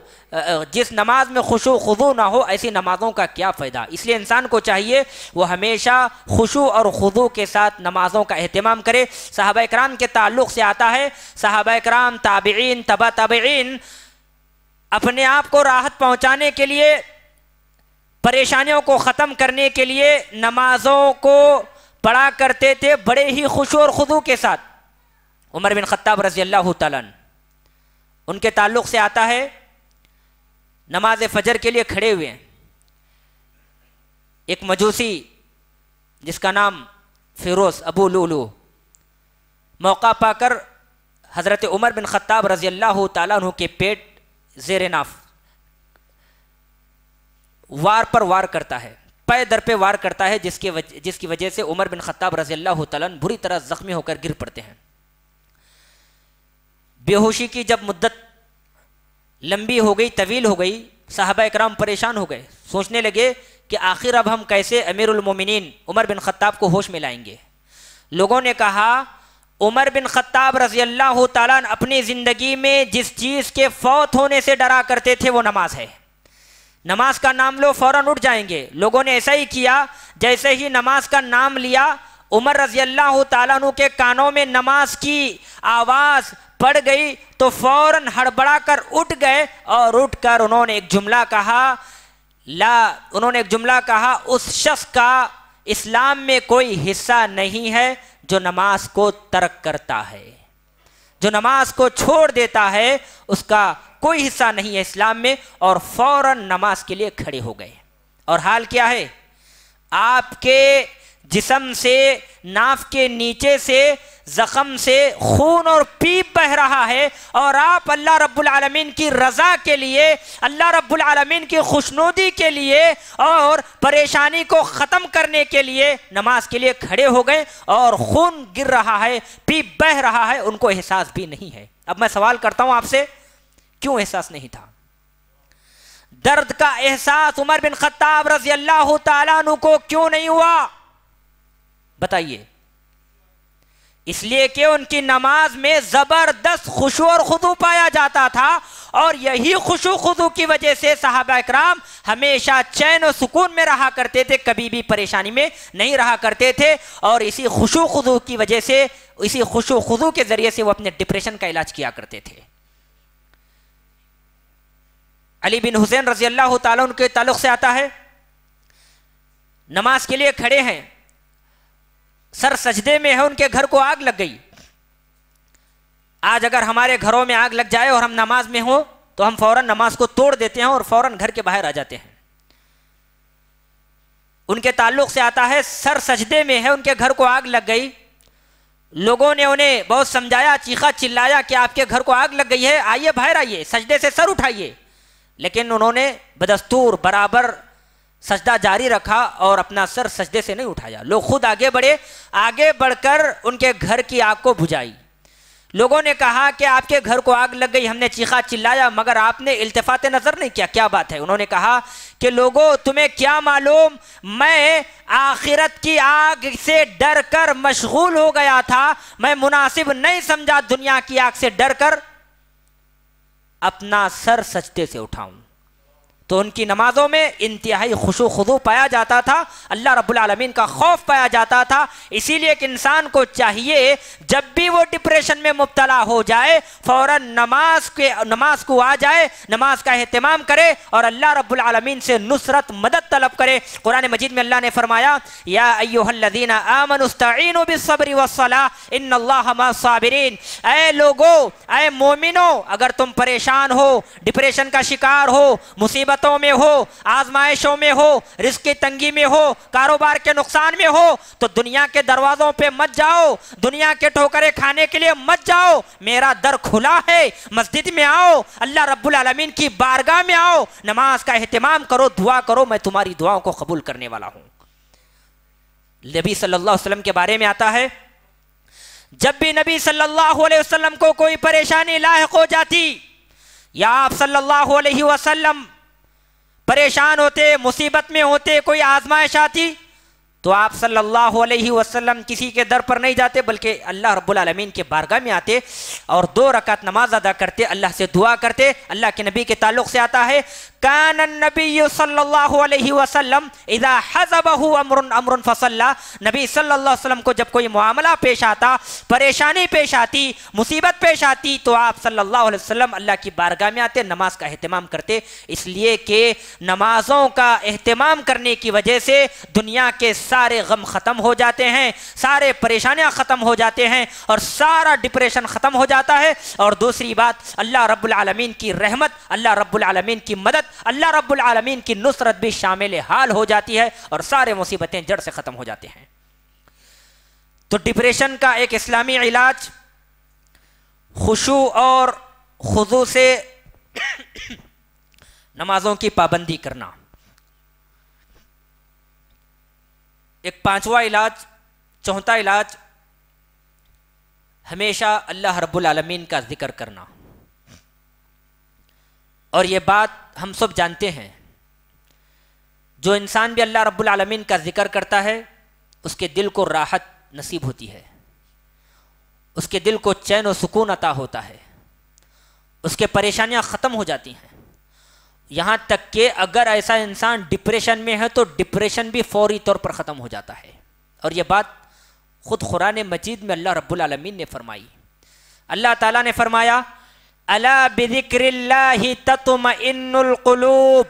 جس نماز میں خشوع خضوع نہ ہو ایسی نمازوں کا کیا فائدہ؟ اس لیے انسان کو چاہیے وہ ہمیشہ خشوع اور خضوع کے ساتھ نمازوں کا اہتمام کرے۔ صحابہ اکرام کے تعلق سے آتا ہے، صحابہ اکرام، تابعین، تبع تابعین اپنے آپ کو راحت پہنچانے کے لیے، پریشانیوں کو ختم کرنے کے لیے نمازوں کو پڑھا کرتے تھے بڑے ہی خشوع اور خضوع کے ساتھ۔ عمر بن خطاب رضی اللہ تعالیٰ عنہ، ان کے تعلق سے آتا ہے نماز فجر کے لیے کھڑے ہوئے ہیں، ایک مجوسی جس کا نام فیروز ابو لولو موقع پا کر حضرت عمر بن خطاب رضی اللہ تعالیٰ عنہ کے پیٹ زیر ناف وار پر وار کرتا ہے، پے در پہ وار کرتا ہے، جس کی وجہ سے عمر بن خطاب رضی اللہ تعالیٰ عنہ بری طرح زخمی ہو کر گر پڑتے ہیں۔ بے ہوشی کی جب مدت لمبی ہو گئی، طویل ہو گئی، صحابہ اکرام پریشان ہو گئے، سوچنے لگے کہ آخر اب ہم کیسے امیر المومنین عمر بن خطاب کو ہوش میں لائیں گے۔ لوگوں نے کہا عمر بن خطاب رضی اللہ تعالیٰ عنہ اپنی زندگی میں جس چیز کے فوت ہونے سے ڈرا کرتے تھے وہ نماز ہے، نماز کا نام لو فوراً اٹھ جائیں گے۔ لوگوں نے ایسا ہی کیا، جیسے ہی نماز کا نام لیا عمر رضی اللہ تعالیٰ عنہ کے کانوں میں نماز کی آواز پڑ گئی تو فوراً ہڑبڑا کر اٹھ گئے، اور اٹھ کر انہوں نے ایک جملہ کہا اس شخص کا اسلام میں کوئی حصہ نہیں ہے جو نماز کو ترک کرتا ہے، جو نماز کو چھوڑ دیتا ہے اس کا کوئی حصہ نہیں ہے اسلام میں، اور فوراً نماز کے لیے کھڑے ہو گئے۔ اور حال کیا ہے؟ آپ کے جسم سے، ناف کے نیچے سے، زخم سے خون اور پیپ بہ رہا ہے، اور آپ اللہ رب العالمین کی رضا کے لیے، اللہ رب العالمین کی خوشنودی کے لیے اور پریشانی کو ختم کرنے کے لیے نماز کے لیے کھڑے ہو گئے، اور خون گر رہا ہے، پیپ بہ رہا ہے، ان کو احساس بھی نہیں ہے۔ اب میں سوال کرتا ہوں آپ سے، کیوں احساس نہیں تھا؟ درد کا احساس عمر بن خطاب رضی اللہ تعالیٰ عنہ کو کیوں نہیں ہوا؟ بتائیے۔ اس لیے کہ ان کی نماز میں زبردست خشوع اور خضوع پایا جاتا تھا، اور یہی خشوع خضوع کی وجہ سے صحابہ اکرام ہمیشہ چین و سکون میں رہا کرتے تھے، کبھی بھی پریشانی میں نہیں رہا کرتے تھے، اور اسی خشوع خضوع کی وجہ سے، اسی خشوع خضوع کے ذریعے سے وہ اپنے ڈپریشن کا علاج کیا کرتے تھے۔ علی بن حسین رضی اللہ تعالیٰ ان کے تعلق سے آتا ہے، نماز کے لیے کھڑے ہیں، سر سجدے میں ہے، ان کے گھر کو آگ لگ گئی۔ آج اگر ہمارے گھروں میں آگ لگ جائے اور ہم نماز میں ہوں تو ہم فوراً نماز کو توڑ دیتے ہیں اور فوراً گھر کے باہر آ جاتے ہیں۔ ان کے تعلق سے آتا ہے، سر سجدے میں ہے، ان کے گھر کو آگ لگ گئی، لوگوں نے انہیں بہت سمجھایا، چیخا چلایا کہ آپ کے گھر کو آگ لگ گئی ہے، آئیے باہر آئیے، سجدے سے سر اٹھائیے، لیکن انہوں نے بدستور برابر سجدہ جاری رکھا اور اپنا سر سجدے سے نہیں اٹھایا۔ لوگ خود آگے بڑھے، آگے بڑھ کر ان کے گھر کی آگ کو بجھائی۔ لوگوں نے کہا کہ آپ کے گھر کو آگ لگ گئی، ہم نے چیخا چلایا مگر آپ نے التفات نظر نہیں کیا، کیا بات ہے؟ انہوں نے کہا کہ لوگوں تمہیں کیا معلوم، میں آخرت کی آگ سے ڈر کر مشغول ہو گیا تھا، میں مناسب نہیں سمجھا دنیا کی آگ سے ڈر کر اپنا سر سجدے سے اٹھاؤں۔ تو ان کی نمازوں میں انتہائی خشوع خضوع پایا جاتا تھا، اللہ رب العالمین کا خوف پایا جاتا تھا۔ اسی لیے ایک انسان کو چاہیے جب بھی وہ ڈپریشن میں مبتلا ہو جائے فوراً نماز کو آ جائے، نماز کا اہتمام کرے اور اللہ رب العالمین سے نصرت مدد طلب کرے۔ قرآن مجید میں اللہ نے فرمایا یا ایھا الذین آمنوا استعینوا بالصبر والصلاۃ ان اللہ مع الصابرین، اے لوگو، اے مومنو، اگر تم پریشان ہو، ڈپریشن کا شکار ہو، مصیبتوں میں ہو، آزمائشوں میں ہو، رزق کی تنگی میں ہو، کاروبار کے نقصان میں ہو، تو دنیا کے دروازوں پہ مت جاؤ، دنیا کے ٹھوکریں کھانے کے لیے مت جاؤ، میرا در کھلا ہے، مسجد میں آؤ، اللہ رب العالمین کی بارگاہ میں آؤ، نماز کا اہتمام کرو، دعا کرو، میں تمہاری دعاؤں کو قبول کرنے والا ہوں۔ نبی صلی اللہ علیہ وسلم کے بارے میں آتا ہے جب بھی نبی صلی اللہ علیہ وسلم کو کوئی پریشانی لاحق ہو جاتی یا آپ صلی اللہ علیہ وسلم پریشان ہوتے، مصیبت میں ہوتے، کوئی آزمائش آتی، تو آپ صلی اللہ علیہ وسلم کسی کے در پر نہیں جاتے بلکہ اللہ رب العالمین کے بارگاہ میں آتے اور 2 رکعت نماز ادا کرتے، اللہ سے دعا کرتے۔ اللہ کے نبی کے تعلق سے آتا ہے کان النبی صلی اللہ علیہ وسلم اذا حزبہ امر فصلی، نبی صلی اللہ علیہ وسلم کو جب کوئی معاملہ پیش آتا، پریشانی پیش آتی، مصیبت پیش آتی، تو آپ صلی اللہ علیہ وسلم اللہ کی بارگاہ میں آتے، نماز کا اہتمام کرتے، اس لیے کہ نمازوں کا اہتمام کرنے کی وجہ سے دنیا کے سارے غم ختم ہو جاتے ہیں، سارے پریشانیاں ختم ہو جاتے ہیں اور سارا ڈپریشن ختم ہو جاتا ہے۔ اور دوسری بات، اللہ رب العالمین کی رحمت، اللہ رب العالمین کی مدد، اللہ رب العالمین کی نصرت بھی شامل حال ہو جاتی ہے اور سارے مصیبتیں جڑ سے ختم ہو جاتے ہیں۔ تو ڈپریشن کا ایک اسلامی علاج خشوع اور خضوع سے نمازوں کی پابندی کرنا۔ ایک 5واں علاج، 4تھا علاج، ہمیشہ اللہ رب العالمین کا ذکر کرنا۔ اور یہ بات ہم سب جانتے ہیں، جو انسان بھی اللہ رب العالمین کا ذکر کرتا ہے اس کے دل کو راحت نصیب ہوتی ہے، اس کے دل کو چین و سکون عطا ہوتا ہے، اس کے پریشانیاں ختم ہو جاتی ہیں۔ یہاں تک کہ اگر ایسا انسان ڈپریشن میں ہے تو ڈپریشن بھی فوری طور پر ختم ہو جاتا ہے۔ اور یہ بات خود قرآن مجید میں اللہ رب العالمین نے فرمائی۔ اللہ تعالیٰ نے فرمایا الا بذکر اللہ تطمئن القلوب،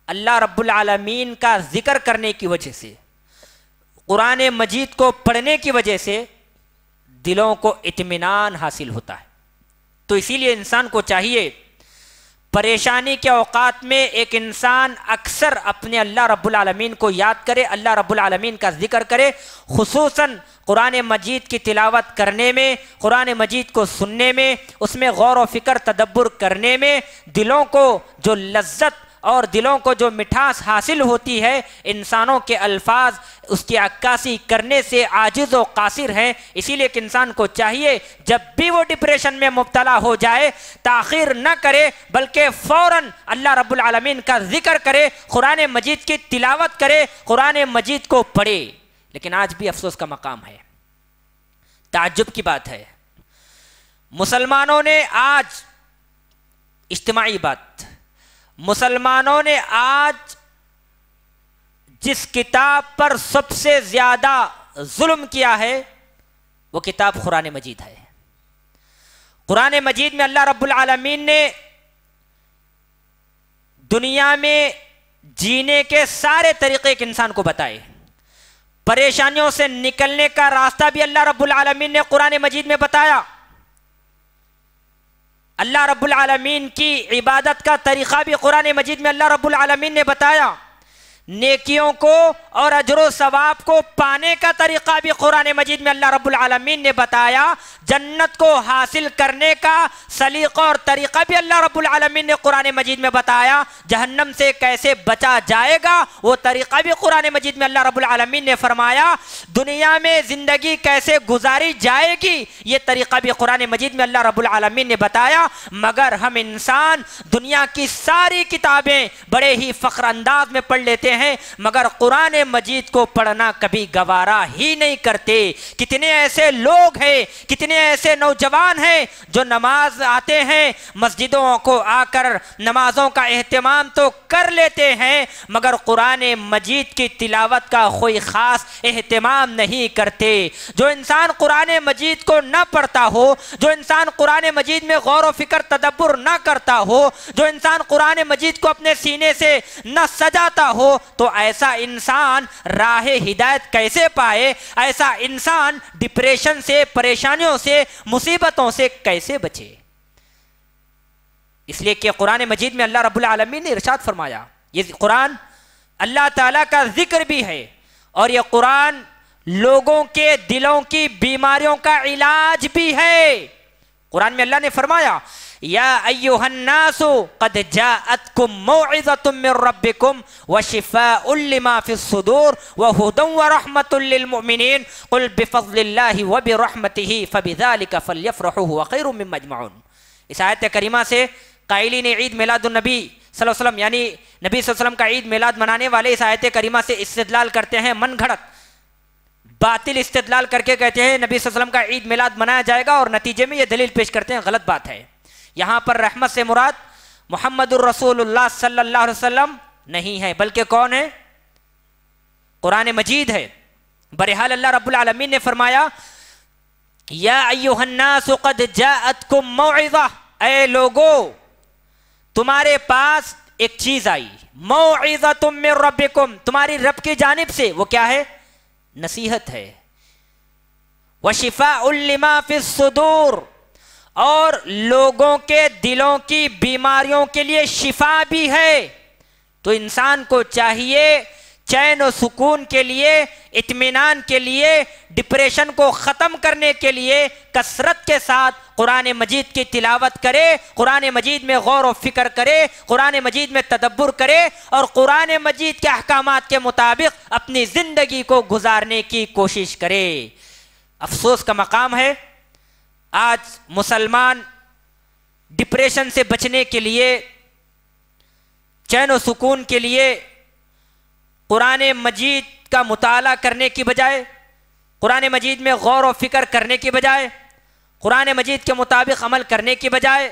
اللہ رب العالمین کا ذکر کرنے کی وجہ سے، قرآن مجید کو پڑھنے کی وجہ سے دلوں کو اطمینان حاصل ہوتا ہے۔ تو اسی لیے انسان کو چاہیے پریشانی کے اوقات میں ایک انسان اکثر اپنے اللہ رب العالمین کو یاد کرے، اللہ رب العالمین کا ذکر کرے، خصوصاً قرآن مجید کی تلاوت کرنے میں، قرآن مجید کو سننے میں، اس میں غور و فکر تدبر کرنے میں دلوں کو جو لذت اور دلوں کو جو مٹھاس حاصل ہوتی ہے، انسانوں کے الفاظ اس کی عکاسی کرنے سے عاجز و قاصر ہیں۔ اسی لیے کہ انسان کو چاہیے جب بھی وہ ڈپریشن میں مبتلا ہو جائے تاخیر نہ کرے بلکہ فوراً اللہ رب العالمین کا ذکر کرے، قرآن مجید کی تلاوت کرے، قرآن مجید کو پڑھے۔ لیکن آج بھی افسوس کا مقام ہے، تعجب کی بات ہے، مسلمانوں نے آج، اجتماعی بات، مسلمانوں نے آج جس کتاب پر سب سے زیادہ ظلم کیا ہے وہ کتاب قرآن مجید ہے۔ قرآن مجید میں اللہ رب العالمین نے دنیا میں جینے کے سارے طریقے ایک انسان کو بتائے، پریشانیوں سے نکلنے کا راستہ بھی اللہ رب العالمین نے قرآن مجید میں بتایا، اللہ رب العالمین کی عبادت کا طریقہ بھی قرآن مجید میں اللہ رب العالمین نے بتایا، نیکیوں کو اور اجر و ثواب کو پانے کا طریقہ بھی قرآن مجید میں اللہ رب العالمین نے بتایا، جنت کو حاصل کرنے کا سلیقہ اور طریقہ بھی اللہ رب العالمین نے قرآن مجید میں بتایا، جہنم سے کیسے بچا جائے گا وہ طریقہ بھی قرآن مجید میں اللہ رب العالمین نے فرمایا، دنیا میں زندگی کیسے گزاری جائے گی یہ طریقہ بھی قرآن مجید میں اللہ رب العالمین نے بتایا۔ مگر ہم انسان دنیا کی ساری کتابیں بڑے ہی فخر انداز میں پڑھ لیتے ہیں، مگر قرآن مجید کو پڑھنا کبھی گوارا ہی نہیں کرتے۔ کتنے ایسے لوگ ہیں، کتنے ایسے نوجوان ہیں جو نماز آتے ہیں، مسجدوں کو آ کر نمازوں کا اہتمام تو کر لیتے ہیں، مگر قرآن مجید کی تلاوت کا کوئی خاص اہتمام نہیں کرتے۔ جو انسان قرآن مجید کو نہ پڑھتا ہو، جو انسان قرآن مجید میں غور و فکر تدبر نہ کرتا ہو، جو انسان قرآن مجید کو اپنے سینے سے نہ سجاتا ہو، تو ایسا انسان راہ ہدایت کیسے پائے؟ ایسا انسان ڈپریشن سے، پریشانیوں سے، مصیبتوں سے کیسے بچے؟ اس لیے کہ قرآن مجید میں اللہ رب العالمین نے ارشاد فرمایا، یہ قرآن اللہ تعالیٰ کا ذکر بھی ہے، اور یہ قرآن لوگوں کے دلوں کی بیماریوں کا علاج بھی ہے۔ قرآن میں اللہ نے فرمایا، یا ایھا الناس قد جاءتکم موعظۃ من ربکم وشفاء لما فی الصدور وہدی ورحمۃ للمؤمنین قل بفضل اللہ وبرحمتہ فبذلک فلیفرحوا هو خیر مما یجمعون۔ اس آیت کریمہ سے قائلین عید میلاد النبی صلی اللہ علیہ وسلم، یعنی نبی صلی اللہ علیہ وسلم کا عید میلاد منانے والے اس آیت کریمہ سے استدلال کرتے ہیں، من گھڑت باطل استدلال کر کے کہتے ہیں نبی صلی اللہ علیہ وسلم کا عید میلاد منایا جائے گا، اور نتیجے میں یہ دلیل پیش کرتے ہیں غلط بات ہے۔ یہاں پر رحمت سے مراد محمد الرسول اللہ صلی اللہ علیہ وسلم نہیں ہے، بلکہ کون ہے؟ قرآن مجید ہے۔ بہرحال اللہ رب العالمین نے فرمایا، یا ایھا الناس قد جاءتکم موعظہ، اے لوگو تمہارے پاس ایک چیز آئی، موعظۃ من ربکم، تمہاری رب کی جانب سے، وہ کیا ہے؟ نصیحت ہے۔ وشفاء لما فی الصدور، اور لوگوں کے دلوں کی بیماریوں کے لیے شفا بھی ہے۔ تو انسان کو چاہیے چین و سکون کے لیے، اطمینان کے لیے، ڈپریشن کو ختم کرنے کے لیے کثرت کے ساتھ قرآن مجید کی تلاوت کرے، قرآن مجید میں غور و فکر کرے، قرآن مجید میں تدبر کرے، اور قرآن مجید کے احکامات کے مطابق اپنی زندگی کو گزارنے کی کوشش کرے۔ افسوس کا مقام ہے، آج مسلمان ڈپریشن سے بچنے کے لیے، چین و سکون کے لیے قرآن مجید کا مطالعہ کرنے کی بجائے، قرآن مجید میں غور و فکر کرنے کی بجائے، قرآن مجید کے مطابق عمل کرنے کی بجائے،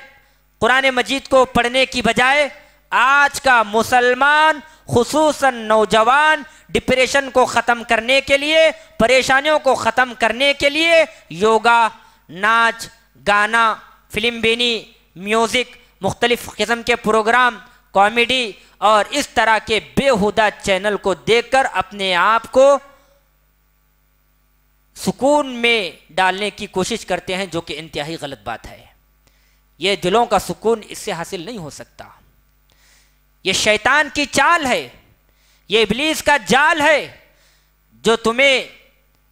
قرآن مجید کو پڑھنے کی بجائے، آج کا مسلمان خصوصاً نوجوان ڈپریشن کو ختم کرنے کے لیے، پریشانیوں کو ختم کرنے کے لیے یوگا، ناچ گانا، فلم بینی، میوزک، مختلف قسم کے پروگرام، کامیڈی اور اس طرح کے بےہودہ چینل کو دیکھ کر اپنے آپ کو سکون میں ڈالنے کی کوشش کرتے ہیں، جو کہ انتہائی غلط بات ہے۔ یہ دلوں کا سکون اس سے حاصل نہیں ہو سکتا۔ یہ شیطان کی چال ہے، یہ ابلیس کا جال ہے، جو تمہیں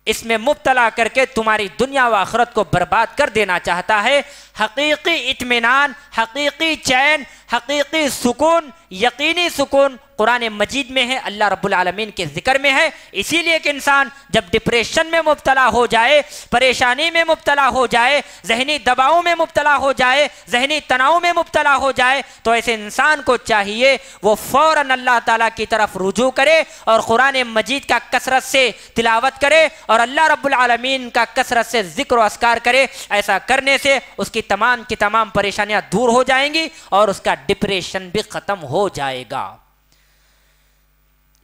اس میں مبتلا کر کے تمہاری دنیا و آخرت کو برباد کر دینا چاہتا ہے۔ حقیقی اطمینان، حقیقی چین، حقیقی سکون، یقینی سکون قرآن مجید میں ہے، اللہ رب العالمین کے ذکر میں ہے۔ اسی لیے کہ انسان جب ڈپریشن میں مبتلا ہو جائے، پریشانی میں مبتلا ہو جائے، ذہنی دباؤ میں مبتلا ہو جائے، ذہنی تناؤ میں مبتلا ہو جائے، تو ایسے انسان کو چاہیے وہ فوراً اللہ تعالیٰ کی طرف رجوع کرے اور قرآن مجید کا کثرت سے تلاوت کرے اور اللہ رب العالمین کا کثرت سے ذکر و اذکار کرے۔ ایسا کرنے سے اس کی تمام کی تمام پریشانیاں دور ہو جائیں گی اور اس کا ڈپریشن بھی ختم ہو جائے گا۔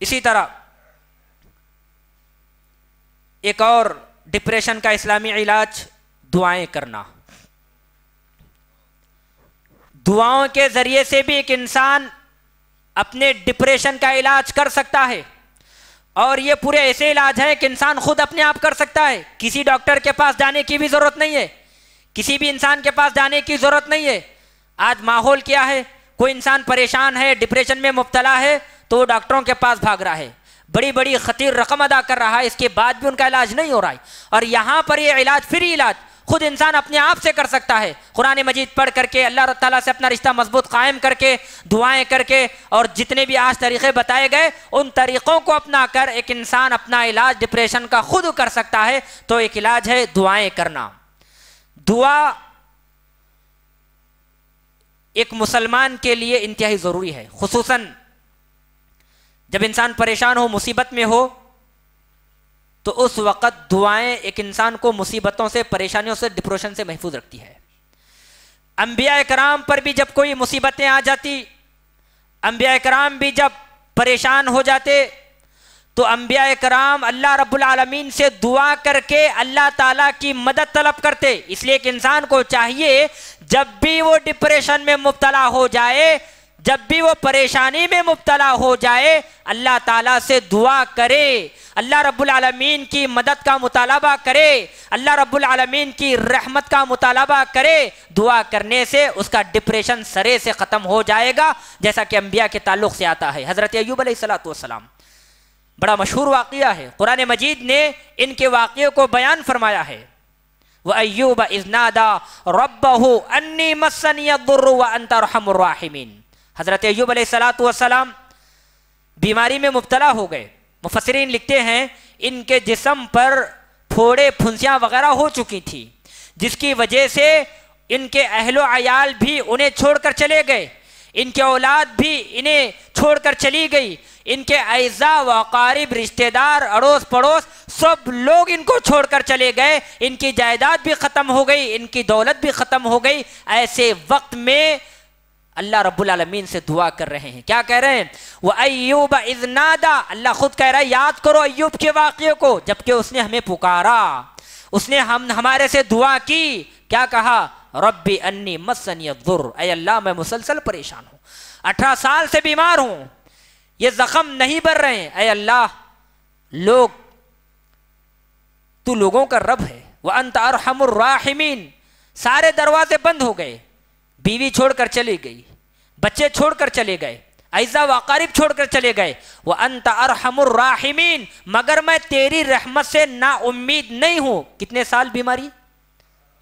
اسی طرح ایک اور ڈپریشن کا اسلامی علاج دعائیں کرنا۔ دعاؤں کے ذریعے سے بھی ایک انسان اپنے ڈپریشن کا علاج کر سکتا ہے، اور یہ پورے ایسے علاج ہیں کہ انسان خود اپنے آپ کر سکتا ہے، کسی ڈاکٹر کے پاس جانے کی بھی ضرورت نہیں ہے، کسی بھی انسان کے پاس جانے کی ضرورت نہیں ہے۔ آج ماحول کیا ہے، کوئی انسان پریشان ہے، ڈپریشن میں مبتلا ہے، تو وہ ڈاکٹروں کے پاس بھاگ رہا ہے، بڑی بڑی خطیر رقم ادا کر رہا ہے، اس کے بعد بھی ان کا علاج نہیں ہو رہا ہے۔ اور یہاں پر یہ علاج فری علاج خود انسان اپنے آپ سے کر سکتا ہے، قرآن مجید پڑھ کر کے، اللہ تعالیٰ سے اپنا رشتہ مضبوط قائم کر کے، دعائیں کر کے، اور جتنے بھی آج طریقے بتائے گئے ان طریقوں کو اپنا کر ایک انسان اپنا علاج ڈپریشن کا خود کر سکتا ہے۔ تو ایک علاج ہے دعائیں کرنا۔ دعا ایک مسلمان کے لیے انتہائی ضروری ہے، خصوصاً جب انسان پریشان ہو، مصیبت میں ہو، تو اس وقت دعائیں ایک انسان کو مصیبتوں سے، پریشانیوں سے، ڈپریشن سے محفوظ رکھتی ہے۔ انبیاء کرام پر بھی جب کوئی مصیبتیں آ جاتی، انبیاء کرام بھی جب پریشان ہو جاتے، تو انبیاء کرام اللہ رب العالمین سے دعا کر کے اللہ تعالیٰ کی مدد طلب کرتے۔ اس لیے ایک انسان کو چاہیے جب بھی وہ ڈپریشن میں مبتلا ہو جائے، جب بھی وہ پریشانی میں مبتلا ہو جائے، اللہ تعالیٰ سے دعا کرے، اللہ رب العالمین کی مدد کا مطالبہ کرے، اللہ رب العالمین کی رحمت کا مطالبہ کرے۔ دعا کرنے سے اس کا ڈپریشن سرے سے ختم ہو جائے گا، جیسا کہ انبیاء کے تعلق سے آتا ہے۔ حضرت ایوب علیہ السلام بڑا مشہور واقعہ ہے، قرآن مجید نے ان کے واقعے کو بیان فرمایا ہے۔ وَأَيُّوبَ إِذْ نَادَى رَبَّهُ أَنِّي مَسَّنِيَ الضُّرُّ وَأَنْتَ أَرْحَمُ الرَّاحِمِينَ۔ حضرت ایوب علیہ السلام بیماری میں مبتلا ہو گئے۔ مفسرین لکھتے ہیں ان کے جسم پر پھوڑے پھنسیاں وغیرہ ہو چکی تھی، جس کی وجہ سے ان کے اہل و عیال بھی انہیں چھوڑ کر چلے گئے، ان کے اولاد بھی انہیں چھوڑ کر چلی گئی، ان کے اعزاء و اقارب، رشتہ دار، اڑوس پڑوس، سب لوگ ان کو چھوڑ کر چلے گئے، ان کی جائیداد بھی ختم ہو گئی، ان کی دولت بھی ختم ہو گئی۔ ایسے وقت میں اللہ رب العالمین سے دعا کر رہے ہیں، کیا کہہ رہے ہیں؟ وَأَيُّوبَ إِذْ نَادَى، اللہ خود کہہ رہا ہے یاد کرو ایوب کے واقعے کو، جبکہ اس نے ہمیں پکارا، اس نے ہمارے سے دعا کی، کیا کہا؟ ربی انی مسنی الضر، اے اللہ میں مسلسل پریشان ہوں، 18 سال سے بیمار ہوں، یہ زخم نہیں بھر رہے ہیں، اے اللہ تو لوگوں کا رب ہے، وَأَنْتَ أَرْحَمُ الرَّاحِمِينَ۔ سارے دروازے بند ہو گئے، بیوی چھوڑ کر چلی گئی، بچے چھوڑ کر چلے گئے، اعزاء و اقارب چھوڑ کر چلے گئے، وَأَنْتَ أَرْحَمُ الرَّاحِمِينَ، مگر میں تیری رحمت سے نا امید نہیں ہوں۔ کتنے سال بیماری؟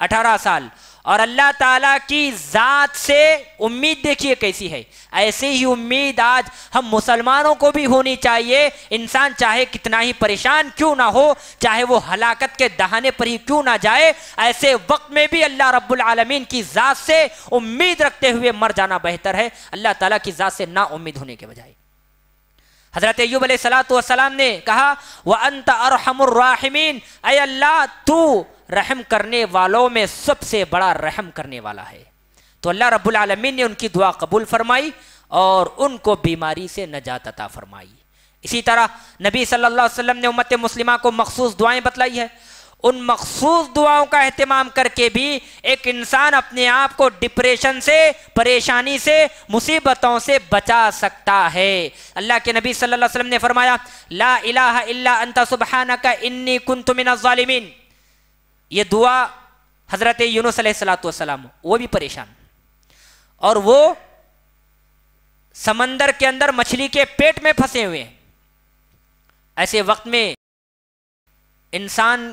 18 سال۔ اور اللہ تعالیٰ کی ذات سے امید دیکھیے کیسی ہے۔ ایسی ہی امید آج ہم مسلمانوں کو بھی ہونی چاہیے۔ انسان چاہے کتنا ہی پریشان کیوں نہ ہو، چاہے وہ ہلاکت کے دہانے پر ہی کیوں نہ جائے، ایسے وقت میں بھی اللہ رب العالمین کی ذات سے امید رکھتے ہوئے مر جانا بہتر ہے، اللہ تعالیٰ کی ذات سے نا امید ہونے کے بجائے۔ حضرت ایوب علیہ السلام نے کہا وَأَنْتَ أَرْحَمُ الرَّاحِمِينَ، اے اللہ تو رحم کرنے والوں میں سب سے بڑا رحم کرنے والا ہے۔ تو اللہ رب العالمین نے ان کی دعا قبول فرمائی اور ان کو بیماری سے نجات عطا فرمائی۔ اسی طرح نبی صلی اللہ علیہ وسلم نے امت مسلمہ کو مخصوص دعائیں بتلائی ہے، ان مخصوص دعاؤں کا اہتمام کر کے بھی ایک انسان اپنے آپ کو ڈپریشن سے، پریشانی سے، مصیبتوں سے بچا سکتا ہے۔ اللہ کے نبی صلی اللہ علیہ وسلم نے فرمایا لا الہ الا انت سبحانک انی کنت من الظالمین۔ یہ دعا حضرت یونس علیہ السلام، وہ بھی پریشان، اور وہ سمندر کے اندر مچھلی کے پیٹ میں پھنسے ہوئے ہیں۔ ایسے وقت میں انسان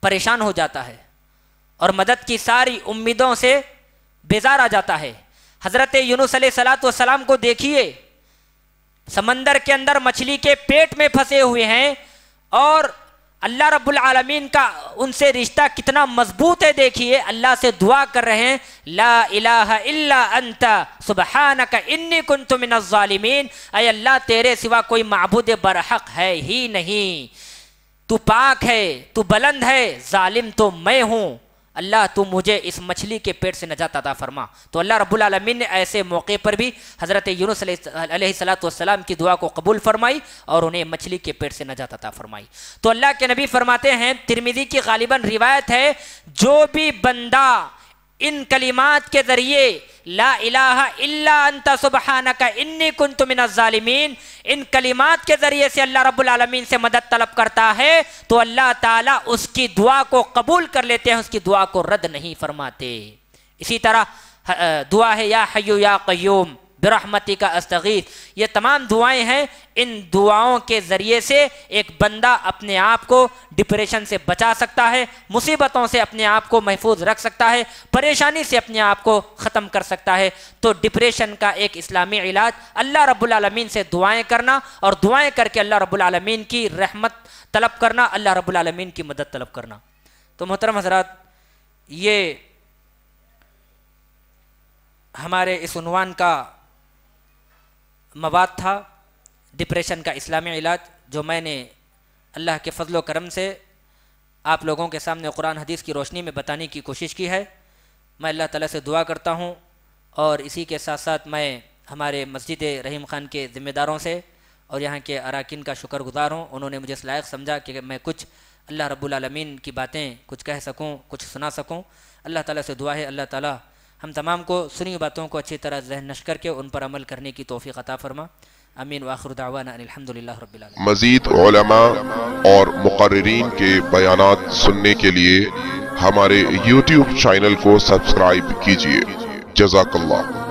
پریشان ہو جاتا ہے اور مدد کی ساری امیدوں سے بیزار آ جاتا ہے۔ حضرت یونس علیہ السلام کو دیکھیے، سمندر کے اندر مچھلی کے پیٹ میں پھنسے ہوئے ہیں، اور اللہ رب العالمین کا ان سے رشتہ کتنا مضبوط ہے۔ دیکھیے اللہ سے دعا کر رہے ہیں لا الہ الا انت سبحانک انی کنت من الظالمین، اے اللہ تیرے سوا کوئی معبود برحق ہے ہی نہیں، تو پاک ہے، تو بلند ہے، ظالم تو میں ہوں، اللہ تو مجھے اس مچھلی کے پیٹ سے نجات عطا فرما۔ تو اللہ رب العالمین نے ایسے موقع پر بھی حضرت یونس علیہ السلام کی دعا کو قبول فرمائی اور انہیں مچھلی کے پیٹ سے نجات عطا فرمائی۔ تو اللہ کے نبی فرماتے ہیں، ترمذی کی غالباً روایت ہے، جو بھی بندہ ان کلمات کے ذریعے لا الہ الا انت سبحانک انی کنت من الظالمین، ان کلمات کے ذریعے سے اللہ رب العالمین سے مدد طلب کرتا ہے تو اللہ تعالیٰ اس کی دعا کو قبول کر لیتے ہیں، اس کی دعا کو رد نہیں فرماتے۔ اسی طرح دعا ہے یا حی یا قیوم برحمتک استغیث، یہ تمام دعائیں ہیں۔ ان دعاؤں کے ذریعے سے ایک بندہ اپنے آپ کو ڈپریشن سے بچا سکتا ہے، مصیبتوں سے اپنے آپ کو محفوظ رکھ سکتا ہے، پریشانی سے اپنے آپ کو ختم کر سکتا ہے۔ تو ڈپریشن کا ایک اسلامی علاج اللہ رب العالمین سے دعائیں کرنا، اور دعائیں کر کے اللہ رب العالمین کی رحمت طلب کرنا، اللہ رب العالمین کی مدد طلب کرنا۔ تو محترم حضرات، یہ ہمارے اس عنوان کا مواد تھا، ڈپریشن کا اسلامی علاج، جو میں نے اللہ کے فضل و کرم سے آپ لوگوں کے سامنے قرآن حدیث کی روشنی میں بتانے کی کوشش کی ہے۔ میں اللہ تعالیٰ سے دعا کرتا ہوں، اور اسی کے ساتھ ساتھ میں ہمارے مسجد رحیم خان کے ذمہ داروں سے اور یہاں کے اراکین کا شکر گزار ہوں، انہوں نے مجھے اس لائق سمجھا کہ میں کچھ اللہ رب العالمین کی باتیں کچھ کہہ سکوں، کچھ سنا سکوں۔ اللہ تعالیٰ سے دعا ہے اللہ تعالیٰ ہم تمام کو سنی باتوں کو اچھی طرح ذہن نشر کر کے ان پر عمل کرنے کی توفیق عطا فرما۔ آمین وآخر دعوانا ان الحمدللہ رب العالمین۔ مزید علماء اور مقررین کے بیانات سننے کے لیے ہمارے YouTube چینل کو سبسکرائب کیجیے۔ جزاک اللہ۔